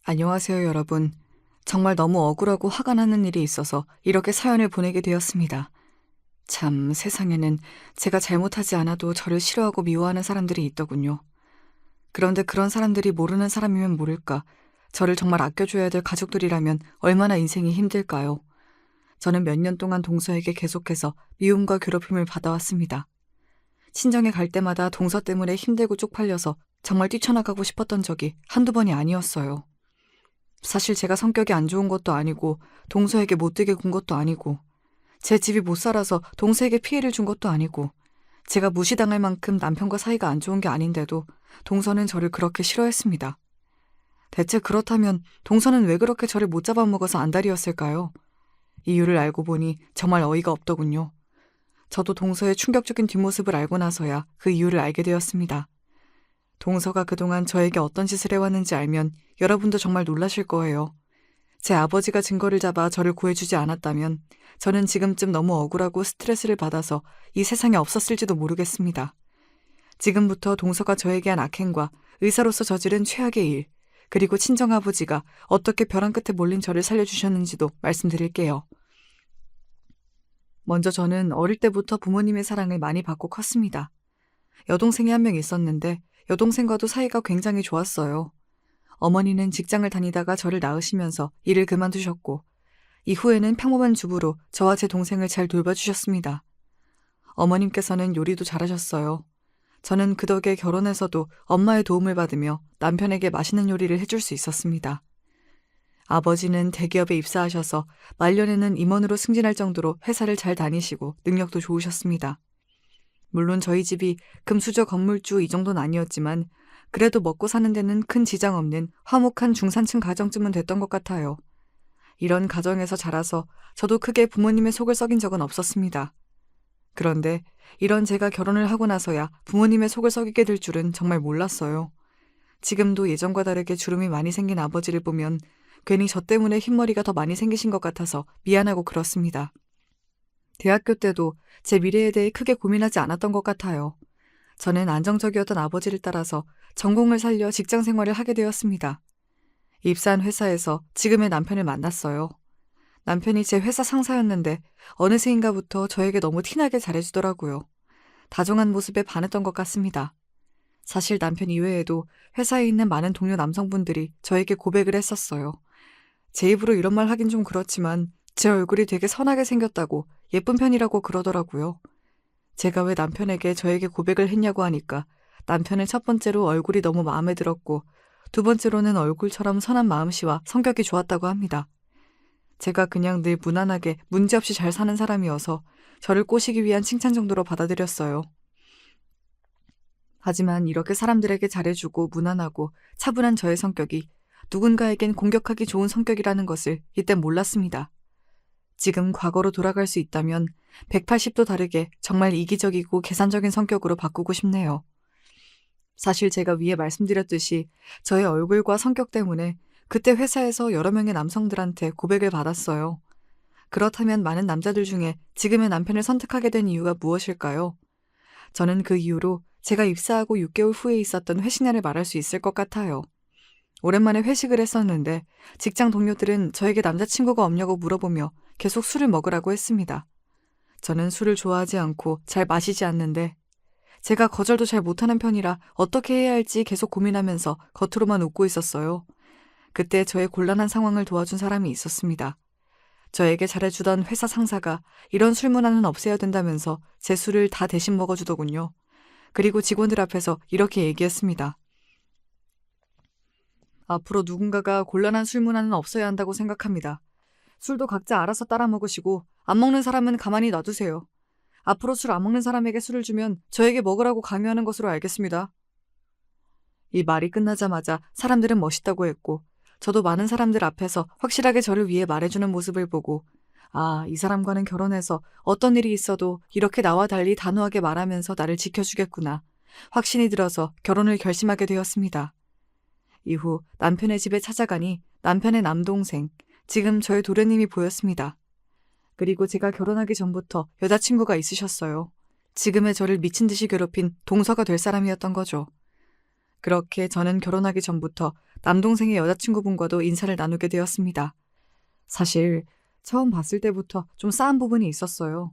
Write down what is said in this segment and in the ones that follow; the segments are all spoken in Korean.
안녕하세요, 여러분. 정말 너무 억울하고 화가 나는 일이 있어서 이렇게 사연을 보내게 되었습니다. 참, 세상에는 제가 잘못하지 않아도 저를 싫어하고 미워하는 사람들이 있더군요. 그런데 그런 사람들이 모르는 사람이면 모를까, 저를 정말 아껴줘야 될 가족들이라면 얼마나 인생이 힘들까요? 저는 몇 년 동안 동서에게 계속해서 미움과 괴롭힘을 받아왔습니다. 친정에 갈 때마다 동서 때문에 힘들고 쪽팔려서 정말 뛰쳐나가고 싶었던 적이 한두 번이 아니었어요. 사실 제가 성격이 안 좋은 것도 아니고 동서에게 못되게 군 것도 아니고 제 집이 못 살아서 동서에게 피해를 준 것도 아니고 제가 무시당할 만큼 남편과 사이가 안 좋은 게 아닌데도 동서는 저를 그렇게 싫어했습니다. 대체 그렇다면 동서는 왜 그렇게 저를 못 잡아먹어서 안달이었을까요? 이유를 알고 보니 정말 어이가 없더군요. 저도 동서의 충격적인 뒷모습을 알고 나서야 그 이유를 알게 되었습니다. 동서가 그동안 저에게 어떤 짓을 해왔는지 알면 여러분도 정말 놀라실 거예요. 제 아버지가 증거를 잡아 저를 구해주지 않았다면 저는 지금쯤 너무 억울하고 스트레스를 받아서 이 세상에 없었을지도 모르겠습니다. 지금부터 동서가 저에게 한 악행과 의사로서 저지른 최악의 일, 그리고 친정아버지가 어떻게 벼랑 끝에 몰린 저를 살려주셨는지도 말씀드릴게요. 먼저 저는 어릴 때부터 부모님의 사랑을 많이 받고 컸습니다. 여동생이 한 명 있었는데 여동생과도 사이가 굉장히 좋았어요. 어머니는 직장을 다니다가 저를 낳으시면서 일을 그만두셨고 이후에는 평범한 주부로 저와 제 동생을 잘 돌봐주셨습니다. 어머님께서는 요리도 잘하셨어요. 저는 그 덕에 결혼해서도 엄마의 도움을 받으며 남편에게 맛있는 요리를 해줄 수 있었습니다. 아버지는 대기업에 입사하셔서 말년에는 임원으로 승진할 정도로 회사를 잘 다니시고 능력도 좋으셨습니다. 물론 저희 집이 금수저 건물주 이 정도는 아니었지만 그래도 먹고 사는 데는 큰 지장 없는 화목한 중산층 가정쯤은 됐던 것 같아요. 이런 가정에서 자라서 저도 크게 부모님의 속을 썩인 적은 없었습니다. 그런데 이런 제가 결혼을 하고 나서야 부모님의 속을 썩이게 될 줄은 정말 몰랐어요. 지금도 예전과 다르게 주름이 많이 생긴 아버지를 보면 괜히 저 때문에 흰머리가 더 많이 생기신 것 같아서 미안하고 그렇습니다. 대학교 때도 제 미래에 대해 크게 고민하지 않았던 것 같아요. 저는 안정적이었던 아버지를 따라서 전공을 살려 직장 생활을 하게 되었습니다. 입사한 회사에서 지금의 남편을 만났어요. 남편이 제 회사 상사였는데 어느새인가부터 저에게 너무 티나게 잘해주더라고요. 다정한 모습에 반했던 것 같습니다. 사실 남편 이외에도 회사에 있는 많은 동료 남성분들이 저에게 고백을 했었어요. 제 입으로 이런 말 하긴 좀 그렇지만 제 얼굴이 되게 선하게 생겼다고 예쁜 편이라고 그러더라고요. 제가 왜 남편에게 저에게 고백을 했냐고 하니까 남편은 첫 번째로 얼굴이 너무 마음에 들었고 두 번째로는 얼굴처럼 선한 마음씨와 성격이 좋았다고 합니다. 제가 그냥 늘 무난하게 문제없이 잘 사는 사람이어서 저를 꼬시기 위한 칭찬 정도로 받아들였어요. 하지만 이렇게 사람들에게 잘해주고 무난하고 차분한 저의 성격이 누군가에겐 공격하기 좋은 성격이라는 것을 이때 몰랐습니다. 지금 과거로 돌아갈 수 있다면 180도 다르게 정말 이기적이고 계산적인 성격으로 바꾸고 싶네요. 사실 제가 위에 말씀드렸듯이 저의 얼굴과 성격 때문에 그때 회사에서 여러 명의 남성들한테 고백을 받았어요. 그렇다면 많은 남자들 중에 지금의 남편을 선택하게 된 이유가 무엇일까요? 저는 그 이후로 제가 입사하고 6개월 후에 있었던 회식날을 말할 수 있을 것 같아요. 오랜만에 회식을 했었는데 직장 동료들은 저에게 남자친구가 없냐고 물어보며 계속 술을 먹으라고 했습니다. 저는 술을 좋아하지 않고 잘 마시지 않는데 제가 거절도 잘 못하는 편이라 어떻게 해야 할지 계속 고민하면서 겉으로만 웃고 있었어요. 그때 저의 곤란한 상황을 도와준 사람이 있었습니다. 저에게 잘해주던 회사 상사가 이런 술 문화는 없애야 된다면서 제 술을 다 대신 먹어주더군요. 그리고 직원들 앞에서 이렇게 얘기했습니다. 앞으로 누군가가 곤란한 술 문화는 없어야 한다고 생각합니다. 술도 각자 알아서 따라 먹으시고 안 먹는 사람은 가만히 놔두세요. 앞으로 술 안 먹는 사람에게 술을 주면 저에게 먹으라고 강요하는 것으로 알겠습니다. 이 말이 끝나자마자 사람들은 멋있다고 했고 저도 많은 사람들 앞에서 확실하게 저를 위해 말해주는 모습을 보고 아, 이 사람과는 결혼해서 어떤 일이 있어도 이렇게 나와 달리 단호하게 말하면서 나를 지켜주겠구나. 확신이 들어서 결혼을 결심하게 되었습니다. 이후 남편의 집에 찾아가니 남편의 남동생, 지금 저의 도련님이 보였습니다. 그리고 제가 결혼하기 전부터 여자친구가 있으셨어요. 지금의 저를 미친 듯이 괴롭힌 동서가 될 사람이었던 거죠. 그렇게 저는 결혼하기 전부터 남동생의 여자친구분과도 인사를 나누게 되었습니다. 사실 처음 봤을 때부터 좀 싸한 부분이 있었어요.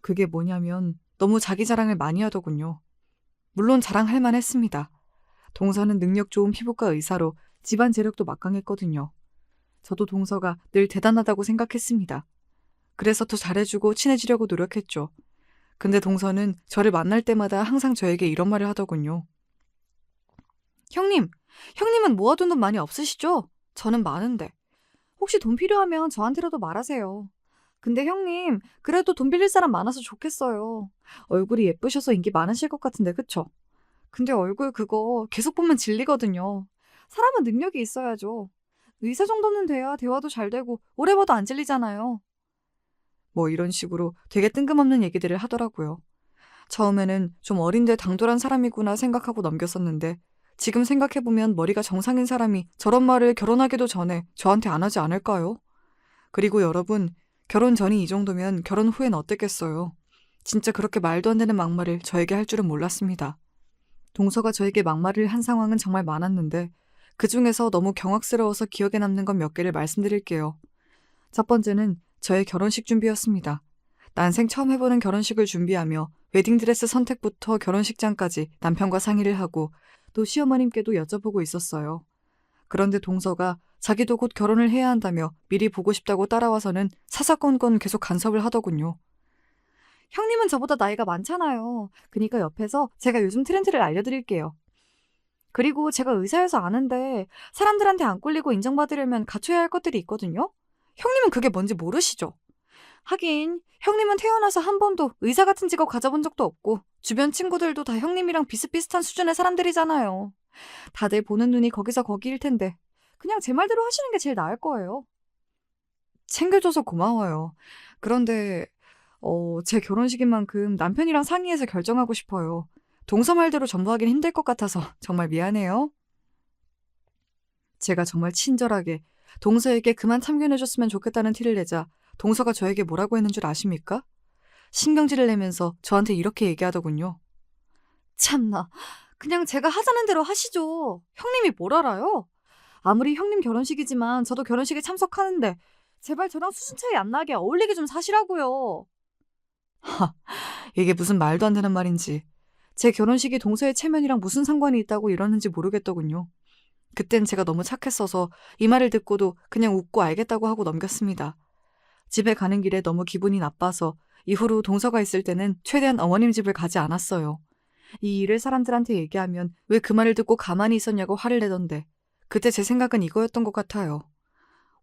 그게 뭐냐면 너무 자기 자랑을 많이 하더군요. 물론 자랑할 만했습니다. 동서는 능력 좋은 피부과 의사로 집안 재력도 막강했거든요. 저도 동서가 늘 대단하다고 생각했습니다. 그래서 더 잘해주고 친해지려고 노력했죠. 근데 동서는 저를 만날 때마다 항상 저에게 이런 말을 하더군요. 형님은 모아둔 돈 많이 없으시죠? 저는 많은데. 혹시 돈 필요하면 저한테라도 말하세요. 근데 형님, 그래도 돈 빌릴 사람 많아서 좋겠어요. 얼굴이 예쁘셔서 인기 많으실 것 같은데, 그쵸? 근데 얼굴 그거 계속 보면 질리거든요. 사람은 능력이 있어야죠. 의사 정도는 돼야 대화도 잘 되고 오래 봐도 안 질리잖아요. 뭐 이런 식으로 되게 뜬금없는 얘기들을 하더라고요. 처음에는 좀 어린데 당돌한 사람이구나 생각하고 넘겼었는데 지금 생각해보면 머리가 정상인 사람이 저런 말을 결혼하기도 전에 저한테 안 하지 않을까요? 그리고 여러분, 결혼 전이 이 정도면 결혼 후엔 어땠겠어요? 진짜 그렇게 말도 안 되는 막말을 저에게 할 줄은 몰랐습니다. 동서가 저에게 막말을 한 상황은 정말 많았는데 그 중에서 너무 경악스러워서 기억에 남는 건 몇 개를 말씀드릴게요. 첫 번째는 저의 결혼식 준비였습니다. 난생 처음 해보는 결혼식을 준비하며 웨딩드레스 선택부터 결혼식장까지 남편과 상의를 하고 또 시어머님께도 여쭤보고 있었어요. 그런데 동서가 자기도 곧 결혼을 해야 한다며 미리 보고 싶다고 따라와서는 사사건건 계속 간섭을 하더군요. 형님은 저보다 나이가 많잖아요. 그러니까 옆에서 제가 요즘 트렌드를 알려드릴게요. 그리고 제가 의사여서 아는데 사람들한테 안 꼴리고 인정받으려면 갖춰야 할 것들이 있거든요. 형님은 그게 뭔지 모르시죠? 하긴 형님은 태어나서 한 번도 의사 같은 직업 가져본 적도 없고 주변 친구들도 다 형님이랑 비슷비슷한 수준의 사람들이잖아요. 다들 보는 눈이 거기서 거기일 텐데 그냥 제 말대로 하시는 게 제일 나을 거예요. 챙겨줘서 고마워요. 그런데 제 결혼식인 만큼 남편이랑 상의해서 결정하고 싶어요. 동서 말대로 전부 하긴 힘들 것 같아서 정말 미안해요. 제가 정말 친절하게 동서에게 그만 참견해줬으면 좋겠다는 티를 내자 동서가 저에게 뭐라고 했는 줄 아십니까? 신경질을 내면서 저한테 이렇게 얘기하더군요. 참나, 그냥 제가 하자는 대로 하시죠. 형님이 뭘 알아요? 아무리 형님 결혼식이지만 저도 결혼식에 참석하는데 제발 저랑 수준 차이 안 나게 어울리게 좀 사시라고요. 하, 이게 무슨 말도 안 되는 말인지. 제 결혼식이 동서의 체면이랑 무슨 상관이 있다고 이러는지 모르겠더군요. 그땐 제가 너무 착했어서 이 말을 듣고도 그냥 웃고 알겠다고 하고 넘겼습니다. 집에 가는 길에 너무 기분이 나빠서 이후로 동서가 있을 때는 최대한 어머님 집을 가지 않았어요. 이 일을 사람들한테 얘기하면 왜 그 말을 듣고 가만히 있었냐고 화를 내던데 그때 제 생각은 이거였던 것 같아요.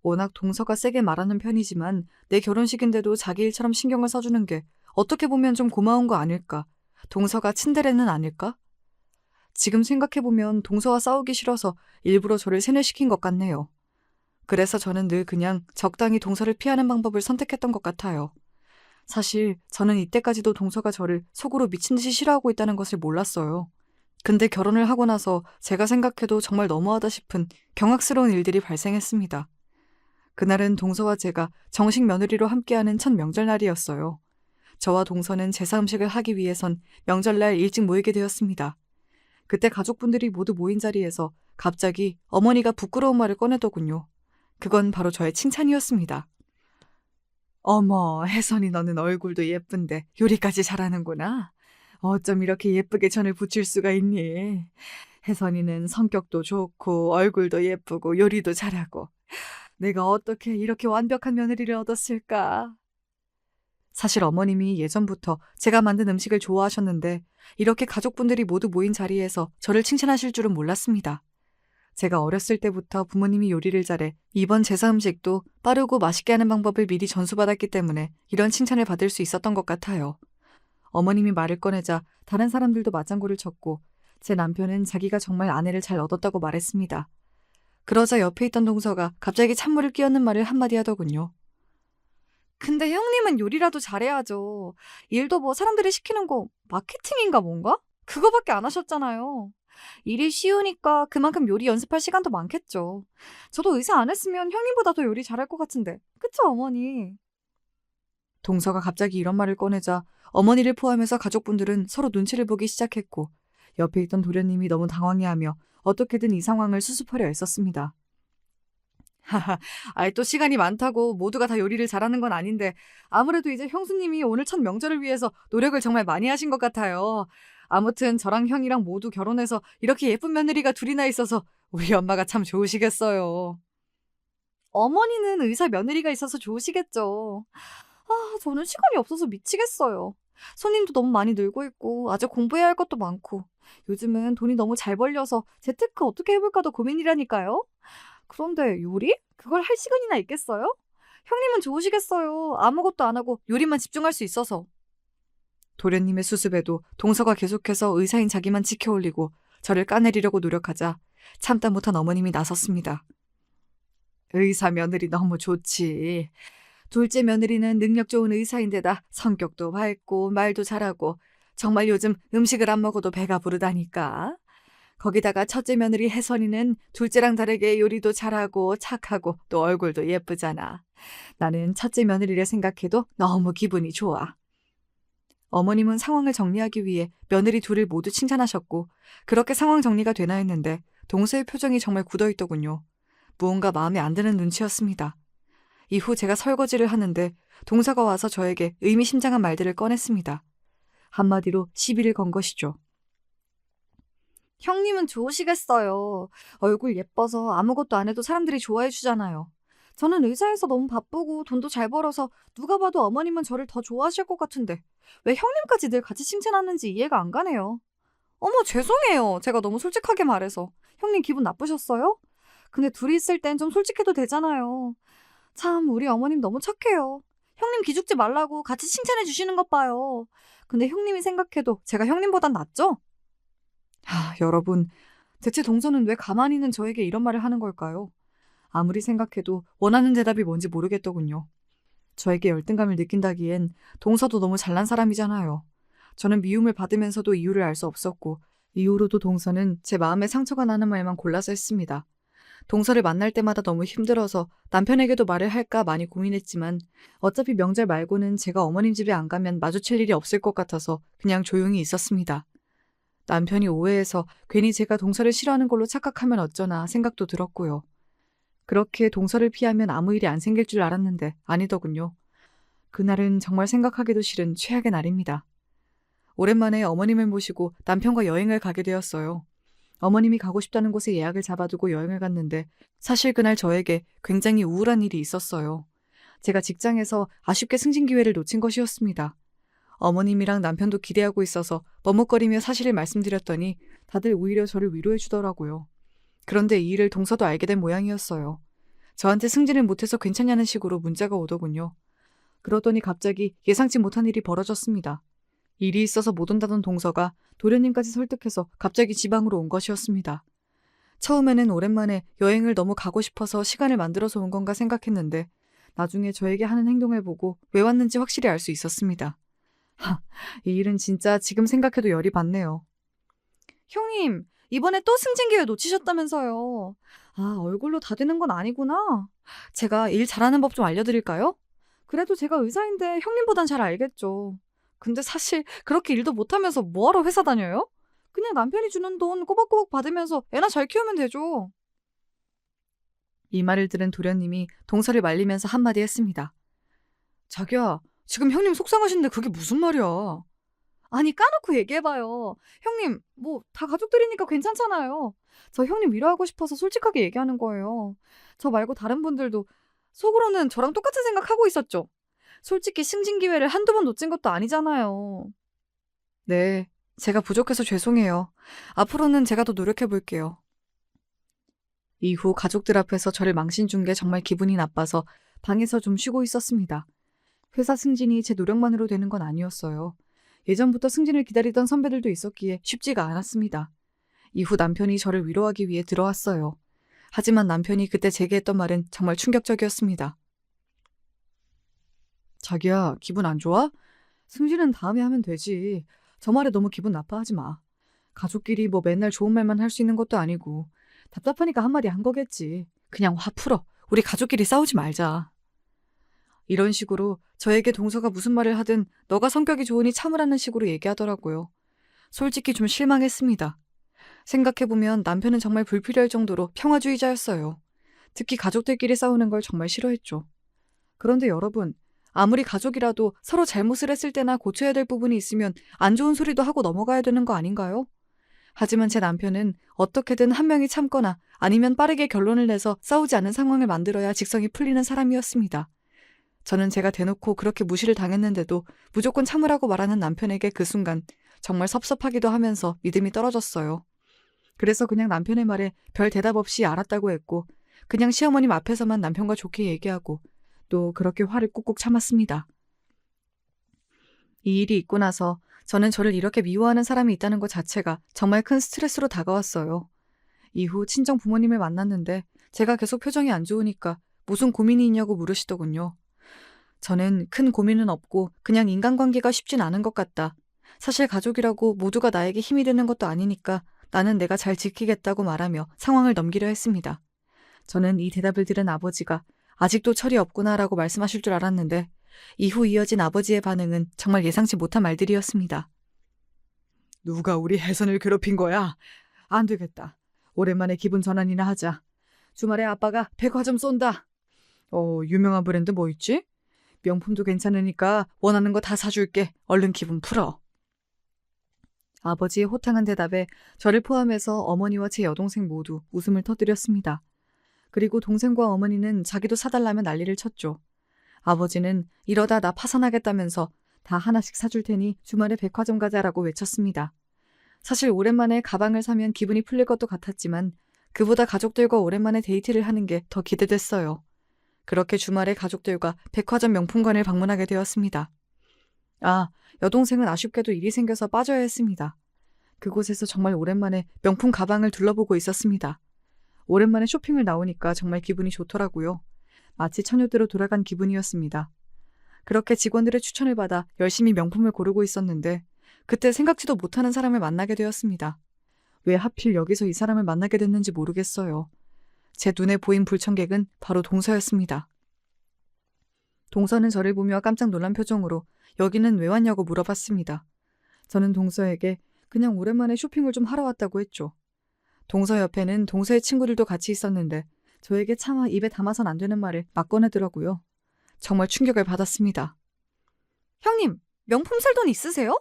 워낙 동서가 세게 말하는 편이지만 내 결혼식인데도 자기 일처럼 신경을 써주는 게 어떻게 보면 좀 고마운 거 아닐까? 동서가 친데레는 아닐까? 지금 생각해보면 동서와 싸우기 싫어서 일부러 저를 세뇌시킨 것 같네요. 그래서 저는 늘 그냥 적당히 동서를 피하는 방법을 선택했던 것 같아요. 사실 저는 이때까지도 동서가 저를 속으로 미친 듯이 싫어하고 있다는 것을 몰랐어요. 근데 결혼을 하고 나서 제가 생각해도 정말 너무하다 싶은 경악스러운 일들이 발생했습니다. 그날은 동서와 제가 정식 며느리로 함께하는 첫 명절날이었어요. 저와 동서는 제사 음식을 하기 위해선 명절날 일찍 모이게 되었습니다. 그때 가족분들이 모두 모인 자리에서 갑자기 어머니가 부끄러운 말을 꺼내더군요. 그건 바로 저의 칭찬이었습니다. 어머, 혜선이 너는 얼굴도 예쁜데 요리까지 잘하는구나. 어쩜 이렇게 예쁘게 전을 부칠 수가 있니? 혜선이는 성격도 좋고 얼굴도 예쁘고 요리도 잘하고 내가 어떻게 이렇게 완벽한 며느리를 얻었을까? 사실 어머님이 예전부터 제가 만든 음식을 좋아하셨는데 이렇게 가족분들이 모두 모인 자리에서 저를 칭찬하실 줄은 몰랐습니다. 제가 어렸을 때부터 부모님이 요리를 잘해 이번 제사 음식도 빠르고 맛있게 하는 방법을 미리 전수받았기 때문에 이런 칭찬을 받을 수 있었던 것 같아요. 어머님이 말을 꺼내자 다른 사람들도 맞장구를 쳤고 제 남편은 자기가 정말 아내를 잘 얻었다고 말했습니다. 그러자 옆에 있던 동서가 갑자기 찬물을 끼얹는 말을 한마디 하더군요. 근데 형님은 요리라도 잘해야죠. 일도 뭐 사람들이 시키는 거 마케팅인가 뭔가? 그거밖에 안 하셨잖아요. 일이 쉬우니까 그만큼 요리 연습할 시간도 많겠죠. 저도 의사 안 했으면 형님보다 더 요리 잘할 것 같은데. 그쵸, 어머니? 동서가 갑자기 이런 말을 꺼내자 어머니를 포함해서 가족분들은 서로 눈치를 보기 시작했고 옆에 있던 도련님이 너무 당황해하며 어떻게든 이 상황을 수습하려 애썼습니다. 하하, 아이 또 시간이 많다고 모두가 다 요리를 잘하는 건 아닌데 아무래도 이제 형수님이 오늘 첫 명절을 위해서 노력을 정말 많이 하신 것 같아요. 아무튼 저랑 형이랑 모두 결혼해서 이렇게 예쁜 며느리가 둘이나 있어서 우리 엄마가 참 좋으시겠어요. 어머니는 의사 며느리가 있어서 좋으시겠죠. 저는 시간이 없어서 미치겠어요. 손님도 너무 많이 늘고 있고 아직 공부해야 할 것도 많고 요즘은 돈이 너무 잘 벌려서 재테크 어떻게 해볼까도 고민이라니까요. 그런데 요리? 그걸 할 시간이나 있겠어요? 형님은 좋으시겠어요. 아무것도 안 하고 요리만 집중할 수 있어서. 도련님의 수습에도 동서가 계속해서 의사인 자기만 지켜올리고 저를 까내리려고 노력하자 참다 못한 어머님이 나섰습니다. 의사 며느리 너무 좋지. 둘째 며느리는 능력 좋은 의사인데다 성격도 밝고 말도 잘하고 정말 요즘 음식을 안 먹어도 배가 부르다니까. 거기다가 첫째 며느리 혜선이는 둘째랑 다르게 요리도 잘하고 착하고 또 얼굴도 예쁘잖아. 나는 첫째 며느리를 생각해도 너무 기분이 좋아. 어머님은 상황을 정리하기 위해 며느리 둘을 모두 칭찬하셨고 그렇게 상황 정리가 되나 했는데 동서의 표정이 정말 굳어있더군요. 무언가 마음에 안 드는 눈치였습니다. 이후 제가 설거지를 하는데 동서가 와서 저에게 의미심장한 말들을 꺼냈습니다. 한마디로 시비를 건 것이죠. 형님은 좋으시겠어요. 얼굴 예뻐서 아무것도 안 해도 사람들이 좋아해 주잖아요. 저는 의사에서 너무 바쁘고 돈도 잘 벌어서 누가 봐도 어머님은 저를 더 좋아하실 것 같은데 왜 형님까지 늘 같이 칭찬하는지 이해가 안 가네요. 어머, 죄송해요. 제가 너무 솔직하게 말해서. 형님 기분 나쁘셨어요? 근데 둘이 있을 땐 좀 솔직해도 되잖아요. 참, 우리 어머님 너무 착해요. 형님 기죽지 말라고 같이 칭찬해 주시는 것 봐요. 근데 형님이 생각해도 제가 형님보단 낫죠? 여러분, 대체 동서는 왜 가만히 있는 저에게 이런 말을 하는 걸까요? 아무리 생각해도 원하는 대답이 뭔지 모르겠더군요. 저에게 열등감을 느낀다기엔 동서도 너무 잘난 사람이잖아요. 저는 미움을 받으면서도 이유를 알 수 없었고 이후로도 동서는 제 마음에 상처가 나는 말만 골라서 했습니다. 동서를 만날 때마다 너무 힘들어서 남편에게도 말을 할까 많이 고민했지만 어차피 명절 말고는 제가 어머님 집에 안 가면 마주칠 일이 없을 것 같아서 그냥 조용히 있었습니다. 남편이 오해해서 괜히 제가 동서를 싫어하는 걸로 착각하면 어쩌나 생각도 들었고요. 그렇게 동서를 피하면 아무 일이 안 생길 줄 알았는데 아니더군요. 그날은 정말 생각하기도 싫은 최악의 날입니다. 오랜만에 어머님을 모시고 남편과 여행을 가게 되었어요. 어머님이 가고 싶다는 곳에 예약을 잡아두고 여행을 갔는데 사실 그날 저에게 굉장히 우울한 일이 있었어요. 제가 직장에서 아쉽게 승진 기회를 놓친 것이었습니다. 어머님이랑 남편도 기대하고 있어서 머뭇거리며 사실을 말씀드렸더니 다들 오히려 저를 위로해 주더라고요. 그런데 이 일을 동서도 알게 된 모양이었어요. 저한테 승진을 못해서 괜찮냐는 식으로 문자가 오더군요. 그러더니 갑자기 예상치 못한 일이 벌어졌습니다. 일이 있어서 못 온다던 동서가 도련님까지 설득해서 갑자기 지방으로 온 것이었습니다. 처음에는 오랜만에 여행을 너무 가고 싶어서 시간을 만들어서 온 건가 생각했는데 나중에 저에게 하는 행동을 보고 왜 왔는지 확실히 알 수 있었습니다. 이 일은 진짜 지금 생각해도 열이 받네요. 형님, 이번에 또 승진 기회 놓치셨다면서요. 얼굴로 다 되는 건 아니구나. 제가 일 잘하는 법 좀 알려드릴까요? 그래도 제가 의사인데 형님보단 잘 알겠죠. 근데 사실 그렇게 일도 못하면서 뭐하러 회사 다녀요? 그냥 남편이 주는 돈 꼬박꼬박 받으면서 애나 잘 키우면 되죠. 이 말을 들은 도련님이 동서를 말리면서 한마디 했습니다. 자기야, 지금 형님 속상하신데 그게 무슨 말이야. 아니, 까놓고 얘기해봐요. 형님, 뭐 다 가족들이니까 괜찮잖아요. 저 형님 위로하고 싶어서 솔직하게 얘기하는 거예요. 저 말고 다른 분들도 속으로는 저랑 똑같은 생각하고 있었죠. 솔직히 승진 기회를 한두 번 놓친 것도 아니잖아요. 네, 제가 부족해서 죄송해요. 앞으로는 제가 더 노력해볼게요. 이후 가족들 앞에서 저를 망신 준 게 정말 기분이 나빠서 방에서 좀 쉬고 있었습니다. 회사 승진이 제 노력만으로 되는 건 아니었어요. 예전부터 승진을 기다리던 선배들도 있었기에 쉽지가 않았습니다. 이후 남편이 저를 위로하기 위해 들어왔어요. 하지만 남편이 그때 제게 했던 말은 정말 충격적이었습니다. 자기야, 기분 안 좋아? 승진은 다음에 하면 되지. 저 말에 너무 기분 나빠하지 마. 가족끼리 뭐 맨날 좋은 말만 할 수 있는 것도 아니고 답답하니까 한마디 한 거겠지. 그냥 화 풀어. 우리 가족끼리 싸우지 말자. 이런 식으로 저에게 동서가 무슨 말을 하든 너가 성격이 좋으니 참으라는 식으로 얘기하더라고요. 솔직히 좀 실망했습니다. 생각해보면 남편은 정말 불필요할 정도로 평화주의자였어요. 특히 가족들끼리 싸우는 걸 정말 싫어했죠. 그런데 여러분, 아무리 가족이라도 서로 잘못을 했을 때나 고쳐야 될 부분이 있으면 안 좋은 소리도 하고 넘어가야 되는 거 아닌가요? 하지만 제 남편은 어떻게든 한 명이 참거나 아니면 빠르게 결론을 내서 싸우지 않는 상황을 만들어야 직성이 풀리는 사람이었습니다. 저는 제가 대놓고 그렇게 무시를 당했는데도 무조건 참으라고 말하는 남편에게 그 순간 정말 섭섭하기도 하면서 믿음이 떨어졌어요. 그래서 그냥 남편의 말에 별 대답 없이 알았다고 했고, 그냥 시어머님 앞에서만 남편과 좋게 얘기하고 또 그렇게 화를 꾹꾹 참았습니다. 이 일이 있고 나서 저는 저를 이렇게 미워하는 사람이 있다는 것 자체가 정말 큰 스트레스로 다가왔어요. 이후 친정 부모님을 만났는데 제가 계속 표정이 안 좋으니까 무슨 고민이 있냐고 물으시더군요. 저는 큰 고민은 없고 그냥 인간관계가 쉽진 않은 것 같다. 사실 가족이라고 모두가 나에게 힘이 되는 것도 아니니까 나는 내가 잘 지키겠다고 말하며 상황을 넘기려 했습니다. 저는 이 대답을 들은 아버지가 아직도 철이 없구나라고 말씀하실 줄 알았는데 이후 이어진 아버지의 반응은 정말 예상치 못한 말들이었습니다. 누가 우리 혜선을 괴롭힌 거야? 안 되겠다. 오랜만에 기분 전환이나 하자. 주말에 아빠가 백화점 쏜다. 유명한 브랜드 뭐 있지? 명품도 괜찮으니까 원하는 거 다 사줄게. 얼른 기분 풀어. 아버지의 호탕한 대답에 저를 포함해서 어머니와 제 여동생 모두 웃음을 터뜨렸습니다. 그리고 동생과 어머니는 자기도 사달라며 난리를 쳤죠. 아버지는 이러다 나 파산하겠다면서 다 하나씩 사줄 테니 주말에 백화점 가자라고 외쳤습니다. 사실 오랜만에 가방을 사면 기분이 풀릴 것도 같았지만 그보다 가족들과 오랜만에 데이트를 하는 게 더 기대됐어요. 그렇게 주말에 가족들과 백화점 명품관을 방문하게 되었습니다. 여동생은 아쉽게도 일이 생겨서 빠져야 했습니다. 그곳에서 정말 오랜만에 명품 가방을 둘러보고 있었습니다. 오랜만에 쇼핑을 나오니까 정말 기분이 좋더라고요. 마치 처녀대로 돌아간 기분이었습니다. 그렇게 직원들의 추천을 받아 열심히 명품을 고르고 있었는데 그때 생각지도 못하는 사람을 만나게 되었습니다. 왜 하필 여기서 이 사람을 만나게 됐는지 모르겠어요. 제 눈에 보인 불청객은 바로 동서였습니다. 동서는 저를 보며 깜짝 놀란 표정으로 여기는 왜 왔냐고 물어봤습니다. 저는 동서에게 그냥 오랜만에 쇼핑을 좀 하러 왔다고 했죠. 동서 옆에는 동서의 친구들도 같이 있었는데 저에게 차마 입에 담아선 안 되는 말을 막 꺼내더라고요. 정말 충격을 받았습니다. 형님, 명품 살 돈 있으세요?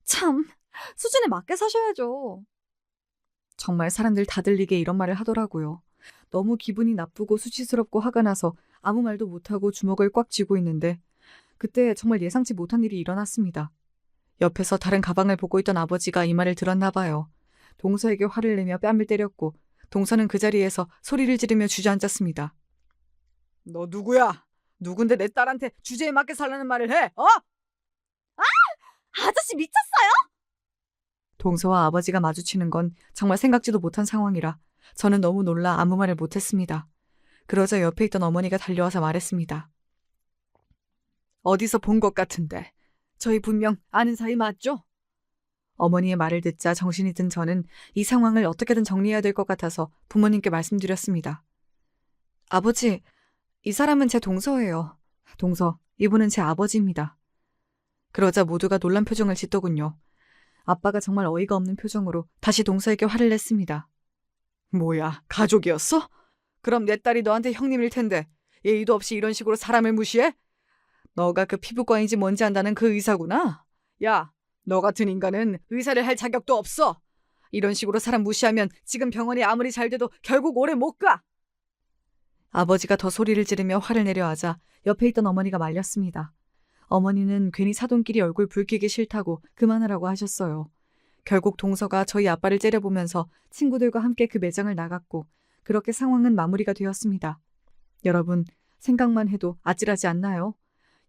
참, 수준에 맞게 사셔야죠. 정말 사람들 다 들리게 이런 말을 하더라고요. 너무 기분이 나쁘고 수치스럽고 화가 나서 아무 말도 못하고 주먹을 꽉 쥐고 있는데 그때 정말 예상치 못한 일이 일어났습니다. 옆에서 다른 가방을 보고 있던 아버지가 이 말을 들었나 봐요. 동서에게 화를 내며 뺨을 때렸고 동서는 그 자리에서 소리를 지르며 주저앉았습니다. 너 누구야? 누군데 내 딸한테 주제에 맞게 살라는 말을 해? 아저씨 미쳤어요? 동서와 아버지가 마주치는 건 정말 생각지도 못한 상황이라 저는 너무 놀라 아무 말을 못했습니다. 그러자 옆에 있던 어머니가 달려와서 말했습니다. 어디서 본 것 같은데 저희 분명 아는 사이 맞죠? 어머니의 말을 듣자 정신이 든 저는 이 상황을 어떻게든 정리해야 될 것 같아서 부모님께 말씀드렸습니다. 아버지, 이 사람은 제 동서예요. 동서, 이분은 제 아버지입니다. 그러자 모두가 놀란 표정을 짓더군요. 아빠가 정말 어이가 없는 표정으로 다시 동서에게 화를 냈습니다. 뭐야, 가족이었어? 그럼 내 딸이 너한테 형님일 텐데 예의도 없이 이런 식으로 사람을 무시해? 너가 그 피부과인지 뭔지 안다는 그 의사구나? 야, 너 같은 인간은 의사를 할 자격도 없어. 이런 식으로 사람 무시하면 지금 병원이 아무리 잘 돼도 결국 오래 못 가. 아버지가 더 소리를 지르며 화를 내려하자 옆에 있던 어머니가 말렸습니다. 어머니는 괜히 사돈끼리 얼굴 붉히기 싫다고 그만하라고 하셨어요. 결국 동서가 저희 아빠를 째려보면서 친구들과 함께 그 매장을 나갔고 그렇게 상황은 마무리가 되었습니다. 여러분, 생각만 해도 아찔하지 않나요?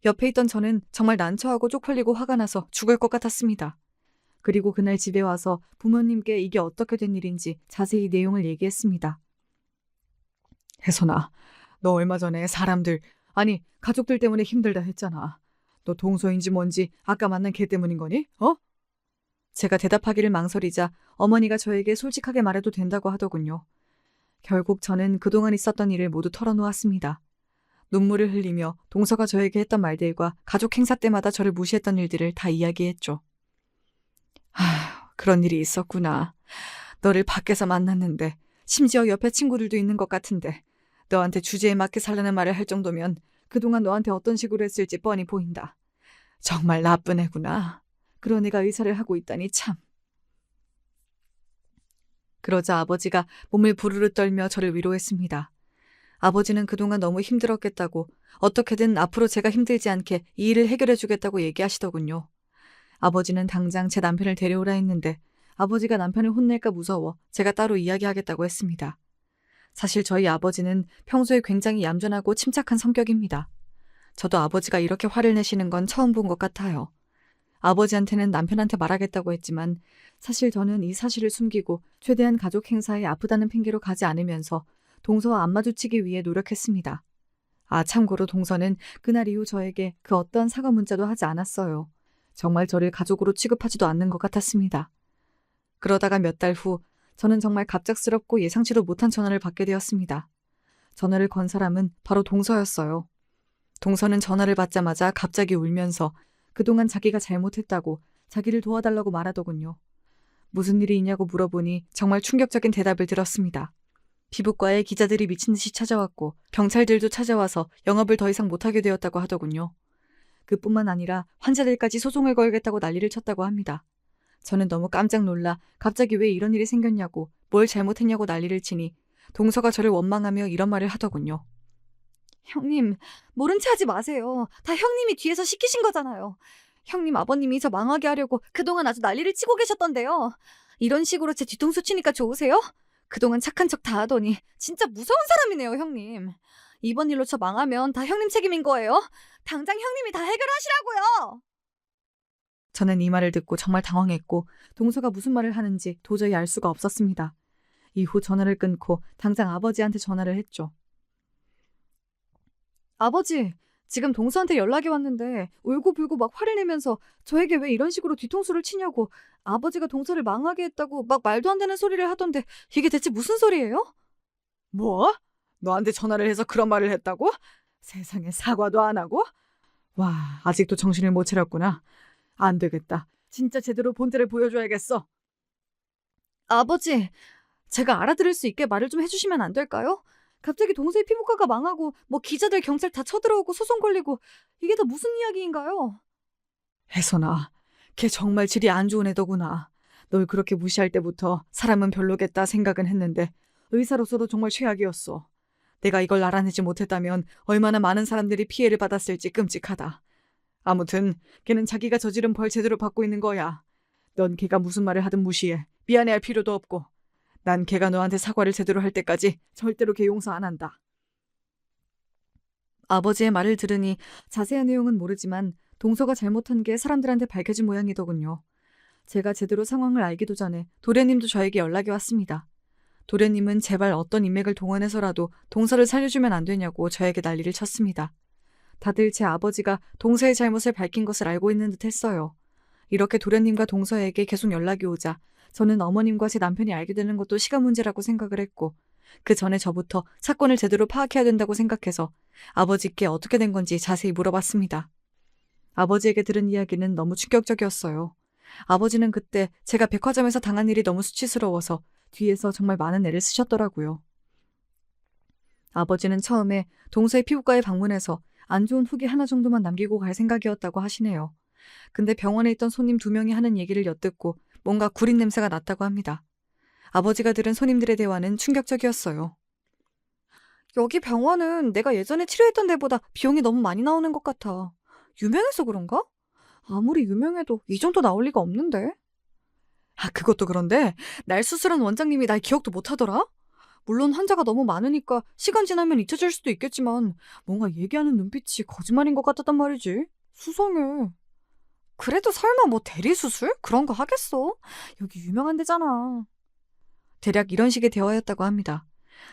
옆에 있던 저는 정말 난처하고 쪽팔리고 화가 나서 죽을 것 같았습니다. 그리고 그날 집에 와서 부모님께 이게 어떻게 된 일인지 자세히 내용을 얘기했습니다. 혜선아, 너 얼마 전에 가족들 때문에 힘들다 했잖아. 너 동서인지 뭔지 아까 만난 걔 때문인 거니? 제가 대답하기를 망설이자 어머니가 저에게 솔직하게 말해도 된다고 하더군요. 결국 저는 그동안 있었던 일을 모두 털어놓았습니다. 눈물을 흘리며 동서가 저에게 했던 말들과 가족 행사 때마다 저를 무시했던 일들을 다 이야기했죠. 그런 일이 있었구나. 너를 밖에서 만났는데 심지어 옆에 친구들도 있는 것 같은데 너한테 주제에 맞게 살라는 말을 할 정도면 그동안 너한테 어떤 식으로 했을지 뻔히 보인다. 정말 나쁜 애구나. 그런 애가 의사를 하고 있다니 참. 그러자 아버지가 몸을 부르르 떨며 저를 위로했습니다. 아버지는 그동안 너무 힘들었겠다고 어떻게든 앞으로 제가 힘들지 않게 이 일을 해결해 주겠다고 얘기하시더군요. 아버지는 당장 제 남편을 데려오라 했는데 아버지가 남편을 혼낼까 무서워 제가 따로 이야기하겠다고 했습니다. 사실 저희 아버지는 평소에 굉장히 얌전하고 침착한 성격입니다. 저도 아버지가 이렇게 화를 내시는 건 처음 본 것 같아요. 아버지한테는 남편한테 말하겠다고 했지만 사실 저는 이 사실을 숨기고 최대한 가족 행사에 아프다는 핑계로 가지 않으면서 동서와 안 마주치기 위해 노력했습니다. 참고로 동서는 그날 이후 저에게 그 어떤 사과 문자도 하지 않았어요. 정말 저를 가족으로 취급하지도 않는 것 같았습니다. 그러다가 몇 달 후 저는 정말 갑작스럽고 예상치도 못한 전화를 받게 되었습니다. 전화를 건 사람은 바로 동서였어요. 동서는 전화를 받자마자 갑자기 울면서 그동안 자기가 잘못했다고 자기를 도와달라고 말하더군요. 무슨 일이 있냐고 물어보니 정말 충격적인 대답을 들었습니다. 피부과에 기자들이 미친 듯이 찾아왔고 경찰들도 찾아와서 영업을 더 이상 못하게 되었다고 하더군요. 그뿐만 아니라 환자들까지 소송을 걸겠다고 난리를 쳤다고 합니다. 저는 너무 깜짝 놀라 갑자기 왜 이런 일이 생겼냐고 뭘 잘못했냐고 난리를 치니 동서가 저를 원망하며 이런 말을 하더군요. 형님, 모른 체 하지 마세요. 다 형님이 뒤에서 시키신 거잖아요. 형님 아버님이 저 망하게 하려고 그동안 아주 난리를 치고 계셨던데요. 이런 식으로 제 뒤통수 치니까 좋으세요? 그동안 착한 척 다 하더니 진짜 무서운 사람이네요, 형님. 이번 일로 저 망하면 다 형님 책임인 거예요. 당장 형님이 다 해결하시라고요. 저는 이 말을 듣고 정말 당황했고 동서가 무슨 말을 하는지 도저히 알 수가 없었습니다. 이후 전화를 끊고 당장 아버지한테 전화를 했죠. 아버지, 지금 동서한테 연락이 왔는데 울고불고 막 화를 내면서 저에게 왜 이런 식으로 뒤통수를 치냐고 아버지가 동서를 망하게 했다고 막 말도 안 되는 소리를 하던데 이게 대체 무슨 소리예요? 뭐? 너한테 전화를 해서 그런 말을 했다고? 세상에 사과도 안 하고? 와, 아직도 정신을 못 차렸구나. 안 되겠다. 진짜 제대로 본때를 보여줘야겠어. 아버지, 제가 알아들을 수 있게 말을 좀 해주시면 안 될까요? 갑자기 동서의 피부과가 망하고 뭐 기자들 경찰 다 쳐들어오고 소송 걸리고 이게 다 무슨 이야기인가요? 혜선아, 걔 정말 질이 안 좋은 애더구나. 널 그렇게 무시할 때부터 사람은 별로겠다 생각은 했는데 의사로서도 정말 최악이었어. 내가 이걸 알아내지 못했다면 얼마나 많은 사람들이 피해를 받았을지 끔찍하다. 아무튼 걔는 자기가 저지른 벌 제대로 받고 있는 거야. 넌 걔가 무슨 말을 하든 무시해. 미안해할 필요도 없고. 난 걔가 너한테 사과를 제대로 할 때까지 절대로 걔 용서 안 한다. 아버지의 말을 들으니 자세한 내용은 모르지만 동서가 잘못한 게 사람들한테 밝혀진 모양이더군요. 제가 제대로 상황을 알기도 전에 도련님도 저에게 연락이 왔습니다. 도련님은 제발 어떤 인맥을 동원해서라도 동서를 살려주면 안 되냐고 저에게 난리를 쳤습니다. 다들 제 아버지가 동서의 잘못을 밝힌 것을 알고 있는 듯 했어요. 이렇게 도련님과 동서에게 계속 연락이 오자 저는 어머님과 제 남편이 알게 되는 것도 시간 문제라고 생각을 했고 그 전에 저부터 사건을 제대로 파악해야 된다고 생각해서 아버지께 어떻게 된 건지 자세히 물어봤습니다. 아버지에게 들은 이야기는 너무 충격적이었어요. 아버지는 그때 제가 백화점에서 당한 일이 너무 수치스러워서 뒤에서 정말 많은 애를 쓰셨더라고요. 아버지는 처음에 동서의 피부과에 방문해서 안 좋은 후기 하나 정도만 남기고 갈 생각이었다고 하시네요. 근데 병원에 있던 손님 2명이 하는 얘기를 엿듣고 뭔가 구린 냄새가 났다고 합니다. 아버지가 들은 손님들의 대화는 충격적이었어요. 여기 병원은 내가 예전에 치료했던 데보다 비용이 너무 많이 나오는 것 같아. 유명해서 그런가? 아무리 유명해도 이 정도 나올 리가 없는데. 그것도 그런데 날 수술한 원장님이 날 기억도 못하더라? 물론 환자가 너무 많으니까 시간 지나면 잊혀질 수도 있겠지만 뭔가 얘기하는 눈빛이 거짓말인 것 같았단 말이지. 수상해. 그래도 설마 뭐 대리수술? 그런 거 하겠어? 여기 유명한 데잖아. 대략 이런 식의 대화였다고 합니다.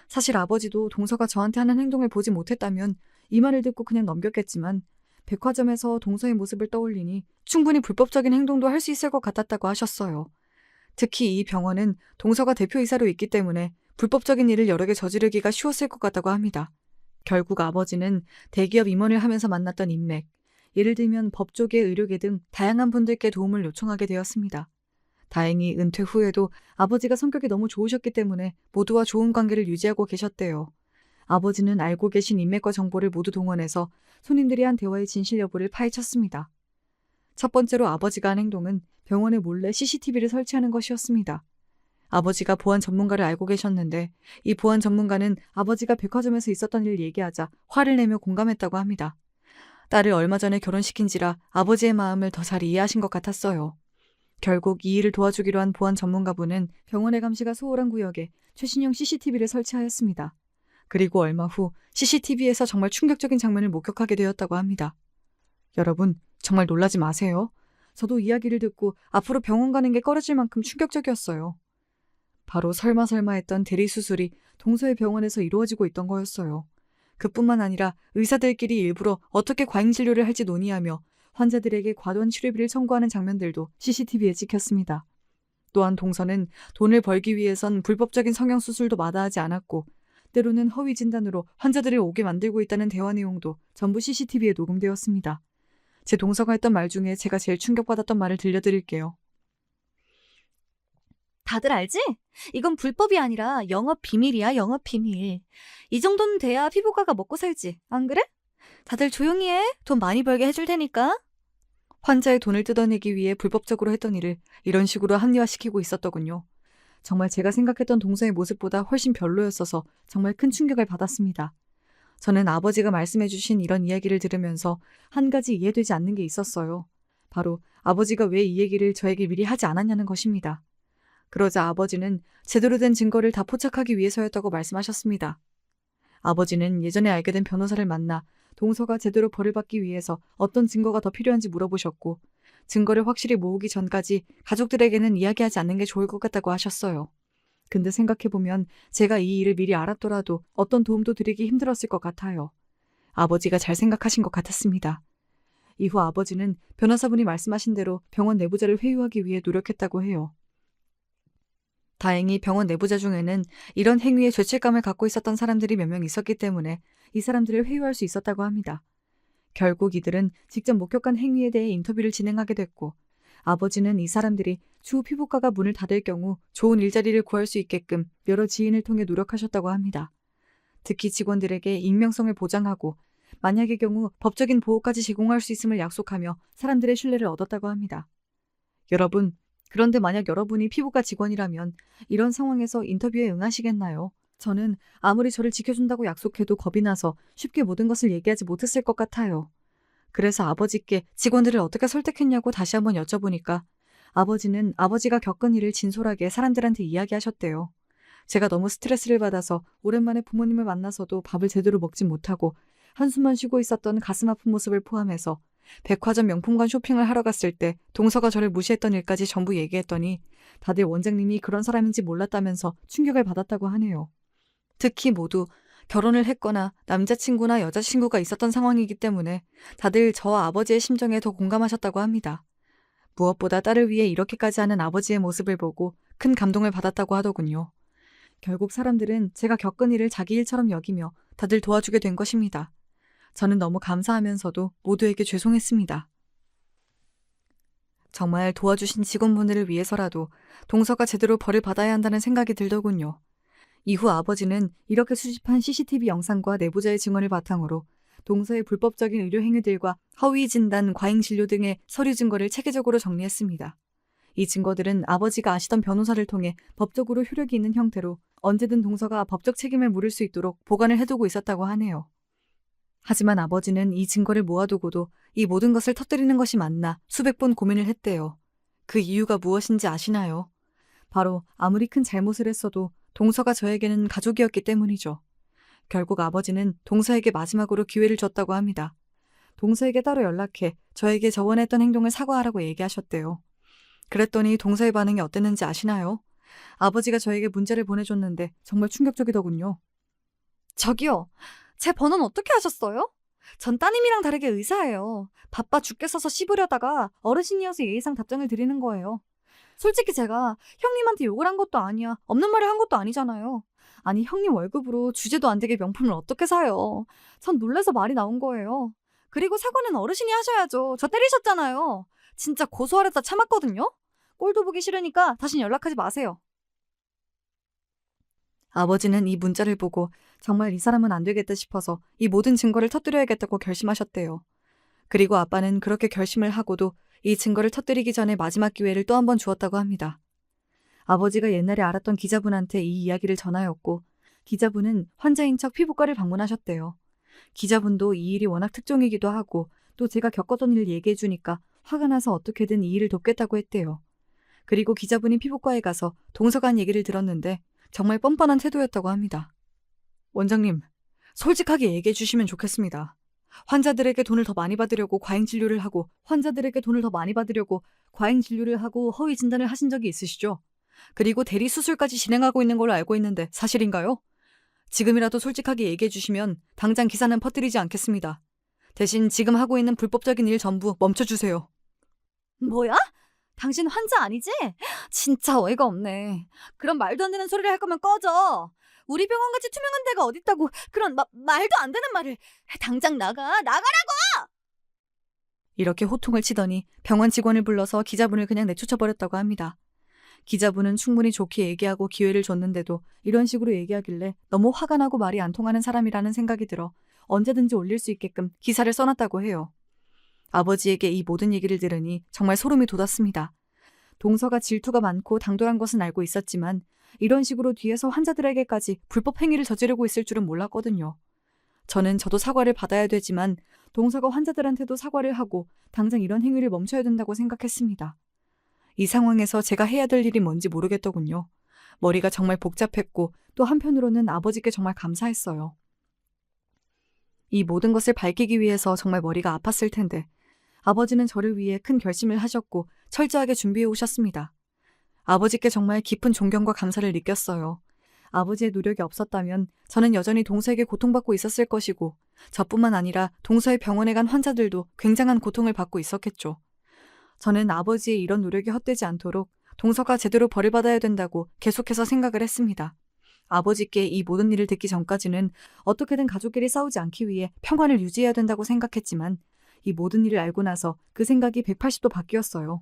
사실 아버지도 동서가 저한테 하는 행동을 보지 못했다면 이 말을 듣고 그냥 넘겼겠지만 백화점에서 동서의 모습을 떠올리니 충분히 불법적인 행동도 할 수 있을 것 같았다고 하셨어요. 특히 이 병원은 동서가 대표이사로 있기 때문에 불법적인 일을 여러 개 저지르기가 쉬웠을 것 같다고 합니다. 결국 아버지는 대기업 임원을 하면서 만났던 인맥, 예를 들면 법조계, 의료계 등 다양한 분들께 도움을 요청하게 되었습니다. 다행히 은퇴 후에도 아버지가 성격이 너무 좋으셨기 때문에 모두와 좋은 관계를 유지하고 계셨대요. 아버지는 알고 계신 인맥과 정보를 모두 동원해서 손님들이 한 대화의 진실 여부를 파헤쳤습니다. 첫 번째로 아버지가 한 행동은 병원에 몰래 CCTV를 설치하는 것이었습니다. 아버지가 보안 전문가를 알고 계셨는데 이 보안 전문가는 아버지가 백화점에서 있었던 일을 얘기하자 화를 내며 공감했다고 합니다. 딸을 얼마 전에 결혼시킨지라 아버지의 마음을 더 잘 이해하신 것 같았어요. 결국 이 일을 도와주기로 한 보안 전문가분은 병원의 감시가 소홀한 구역에 최신형 CCTV를 설치하였습니다. 그리고 얼마 후 CCTV에서 정말 충격적인 장면을 목격하게 되었다고 합니다. 여러분, 정말 놀라지 마세요. 저도 이야기를 듣고 앞으로 병원 가는 게 꺼려질 만큼 충격적이었어요. 바로 설마 했던 대리수술이 동서의 병원에서 이루어지고 있던 거였어요. 그뿐만 아니라 의사들끼리 일부러 어떻게 과잉진료를 할지 논의하며 환자들에게 과도한 치료비를 청구하는 장면들도 CCTV에 찍혔습니다. 또한 동서는 돈을 벌기 위해선 불법적인 성형수술도 마다하지 않았고 때로는 허위 진단으로 환자들을 오게 만들고 있다는 대화 내용도 전부 CCTV에 녹음되었습니다. 제 동서가 했던 말 중에 제가 제일 충격받았던 말을 들려드릴게요. 다들 알지? 이건 불법이 아니라 영업 비밀이야, 영업 비밀. 이 정도는 돼야 피부과가 먹고 살지, 안 그래? 다들 조용히 해. 돈 많이 벌게 해줄 테니까. 환자의 돈을 뜯어내기 위해 불법적으로 했던 일을 이런 식으로 합리화시키고 있었더군요. 정말 제가 생각했던 동서의 모습보다 훨씬 별로였어서 정말 큰 충격을 받았습니다. 저는 아버지가 말씀해주신 이런 이야기를 들으면서 한 가지 이해되지 않는 게 있었어요. 바로 아버지가 왜 이 얘기를 저에게 미리 하지 않았냐는 것입니다. 그러자 아버지는 제대로 된 증거를 다 포착하기 위해서였다고 말씀하셨습니다. 아버지는 예전에 알게 된 변호사를 만나 동서가 제대로 벌을 받기 위해서 어떤 증거가 더 필요한지 물어보셨고 증거를 확실히 모으기 전까지 가족들에게는 이야기하지 않는 게 좋을 것 같다고 하셨어요. 근데 생각해보면 제가 이 일을 미리 알았더라도 어떤 도움도 드리기 힘들었을 것 같아요. 아버지가 잘 생각하신 것 같았습니다. 이후 아버지는 변호사분이 말씀하신 대로 병원 내부자를 회유하기 위해 노력했다고 해요. 다행히 병원 내부자 중에는 이런 행위에 죄책감을 갖고 있었던 사람들이 몇 명 있었기 때문에 이 사람들을 회유할 수 있었다고 합니다. 결국 이들은 직접 목격한 행위에 대해 인터뷰를 진행하게 됐고 아버지는 이 사람들이 추후 피부과가 문을 닫을 경우 좋은 일자리를 구할 수 있게끔 여러 지인을 통해 노력하셨다고 합니다. 특히 직원들에게 익명성을 보장하고 만약의 경우 법적인 보호까지 제공할 수 있음을 약속하며 사람들의 신뢰를 얻었다고 합니다. 여러분, 그런데 만약 여러분이 피부과 직원이라면 이런 상황에서 인터뷰에 응하시겠나요? 저는 아무리 저를 지켜준다고 약속해도 겁이 나서 쉽게 모든 것을 얘기하지 못했을 것 같아요. 그래서 아버지께 직원들을 어떻게 설득했냐고 다시 한번 여쭤보니까 아버지는 아버지가 겪은 일을 진솔하게 사람들한테 이야기하셨대요. 제가 너무 스트레스를 받아서 오랜만에 부모님을 만나서도 밥을 제대로 먹지 못하고 한숨만 쉬고 있었던 가슴 아픈 모습을 포함해서 백화점 명품관 쇼핑을 하러 갔을 때 동서가 저를 무시했던 일까지 전부 얘기했더니 다들 원장님이 그런 사람인지 몰랐다면서 충격을 받았다고 하네요. 특히 모두 결혼을 했거나 남자친구나 여자친구가 있었던 상황이기 때문에 다들 저와 아버지의 심정에 더 공감하셨다고 합니다. 무엇보다 딸을 위해 이렇게까지 하는 아버지의 모습을 보고 큰 감동을 받았다고 하더군요. 결국 사람들은 제가 겪은 일을 자기 일처럼 여기며 다들 도와주게 된 것입니다. 저는 너무 감사하면서도 모두에게 죄송했습니다. 정말 도와주신 직원분들을 위해서라도 동서가 제대로 벌을 받아야 한다는 생각이 들더군요. 이후 아버지는 이렇게 수집한 CCTV 영상과 내부자의 증언을 바탕으로 동서의 불법적인 의료 행위들과 허위 진단, 과잉 진료 등의 서류 증거를 체계적으로 정리했습니다. 이 증거들은 아버지가 아시던 변호사를 통해 법적으로 효력이 있는 형태로 언제든 동서가 법적 책임을 물을 수 있도록 보관을 해두고 있었다고 하네요. 하지만 아버지는 이 증거를 모아두고도 이 모든 것을 터뜨리는 것이 맞나 수백 번 고민을 했대요. 그 이유가 무엇인지 아시나요? 바로 아무리 큰 잘못을 했어도 동서가 저에게는 가족이었기 때문이죠. 결국 아버지는 동서에게 마지막으로 기회를 줬다고 합니다. 동서에게 따로 연락해 저에게 저번에 했던 행동을 사과하라고 얘기하셨대요. 그랬더니 동서의 반응이 어땠는지 아시나요? 아버지가 저에게 문자를 보내줬는데 정말 충격적이더군요. 저기요, 제 번호는 어떻게 하셨어요? 전 따님이랑 다르게 의사예요. 바빠 죽겠어서 씹으려다가 어르신이어서 예의상 답장을 드리는 거예요. 솔직히 제가 형님한테 욕을 한 것도 아니야. 없는 말을 한 것도 아니잖아요. 아니, 형님 월급으로 주제도 안 되게 명품을 어떻게 사요. 전 놀라서 말이 나온 거예요. 그리고 사과는 어르신이 하셔야죠. 저 때리셨잖아요. 진짜 고소하려다 참았거든요. 꼴도 보기 싫으니까 다신 연락하지 마세요. 아버지는 이 문자를 보고 정말 이 사람은 안 되겠다 싶어서 이 모든 증거를 터뜨려야겠다고 결심하셨대요. 그리고 아빠는 그렇게 결심을 하고도 이 증거를 터뜨리기 전에 마지막 기회를 또 한 번 주었다고 합니다. 아버지가 옛날에 알았던 기자분한테 이 이야기를 전하였고 기자분은 환자인 척 피부과를 방문하셨대요. 기자분도 이 일이 워낙 특종이기도 하고 또 제가 겪었던 일을 얘기해 주니까 화가 나서 어떻게든 이 일을 돕겠다고 했대요. 그리고 기자분이 피부과에 가서 동서간 얘기를 들었는데 정말 뻔뻔한 태도였다고 합니다. 원장님, 솔직하게 얘기해 주시면 좋겠습니다. 환자들에게 돈을 더 많이 받으려고 과잉 진료를 하고 허위 진단을 하신 적이 있으시죠? 그리고 대리 수술까지 진행하고 있는 걸로 알고 있는데 사실인가요? 지금이라도 솔직하게 얘기해 주시면 당장 기사는 퍼뜨리지 않겠습니다. 대신 지금 하고 있는 불법적인 일 전부 멈춰주세요. 뭐야? 당신 환자 아니지? 진짜 어이가 없네. 그런 말도 안 되는 소리를 할 거면 꺼져. 우리 병원같이 투명한 데가 어딨다고 그런 말도 안 되는 말을. 당장 나가라! 이렇게 호통을 치더니 병원 직원을 불러서 기자분을 그냥 내쫓아버렸다고 합니다. 기자분은 충분히 좋게 얘기하고 기회를 줬는데도 이런 식으로 얘기하길래 너무 화가 나고 말이 안 통하는 사람이라는 생각이 들어 언제든지 올릴 수 있게끔 기사를 써놨다고 해요. 아버지에게 이 모든 얘기를 들으니 정말 소름이 돋았습니다. 동서가 질투가 많고 당돌한 것은 알고 있었지만 이런 식으로 뒤에서 환자들에게까지 불법 행위를 저지르고 있을 줄은 몰랐거든요. 저도 사과를 받아야 되지만 동서가 환자들한테도 사과를 하고 당장 이런 행위를 멈춰야 된다고 생각했습니다. 이 상황에서 제가 해야 될 일이 뭔지 모르겠더군요. 머리가 정말 복잡했고 또 한편으로는 아버지께 정말 감사했어요. 이 모든 것을 밝히기 위해서 정말 머리가 아팠을 텐데 아버지는 저를 위해 큰 결심을 하셨고 철저하게 준비해 오셨습니다. 아버지께 정말 깊은 존경과 감사를 느꼈어요. 아버지의 노력이 없었다면 저는 여전히 동서에게 고통받고 있었을 것이고 저뿐만 아니라 동서의 병원에 간 환자들도 굉장한 고통을 받고 있었겠죠. 저는 아버지의 이런 노력이 헛되지 않도록 동서가 제대로 벌을 받아야 된다고 계속해서 생각을 했습니다. 아버지께 이 모든 일을 듣기 전까지는 어떻게든 가족끼리 싸우지 않기 위해 평화를 유지해야 된다고 생각했지만 이 모든 일을 알고 나서 그 생각이 180도 바뀌었어요.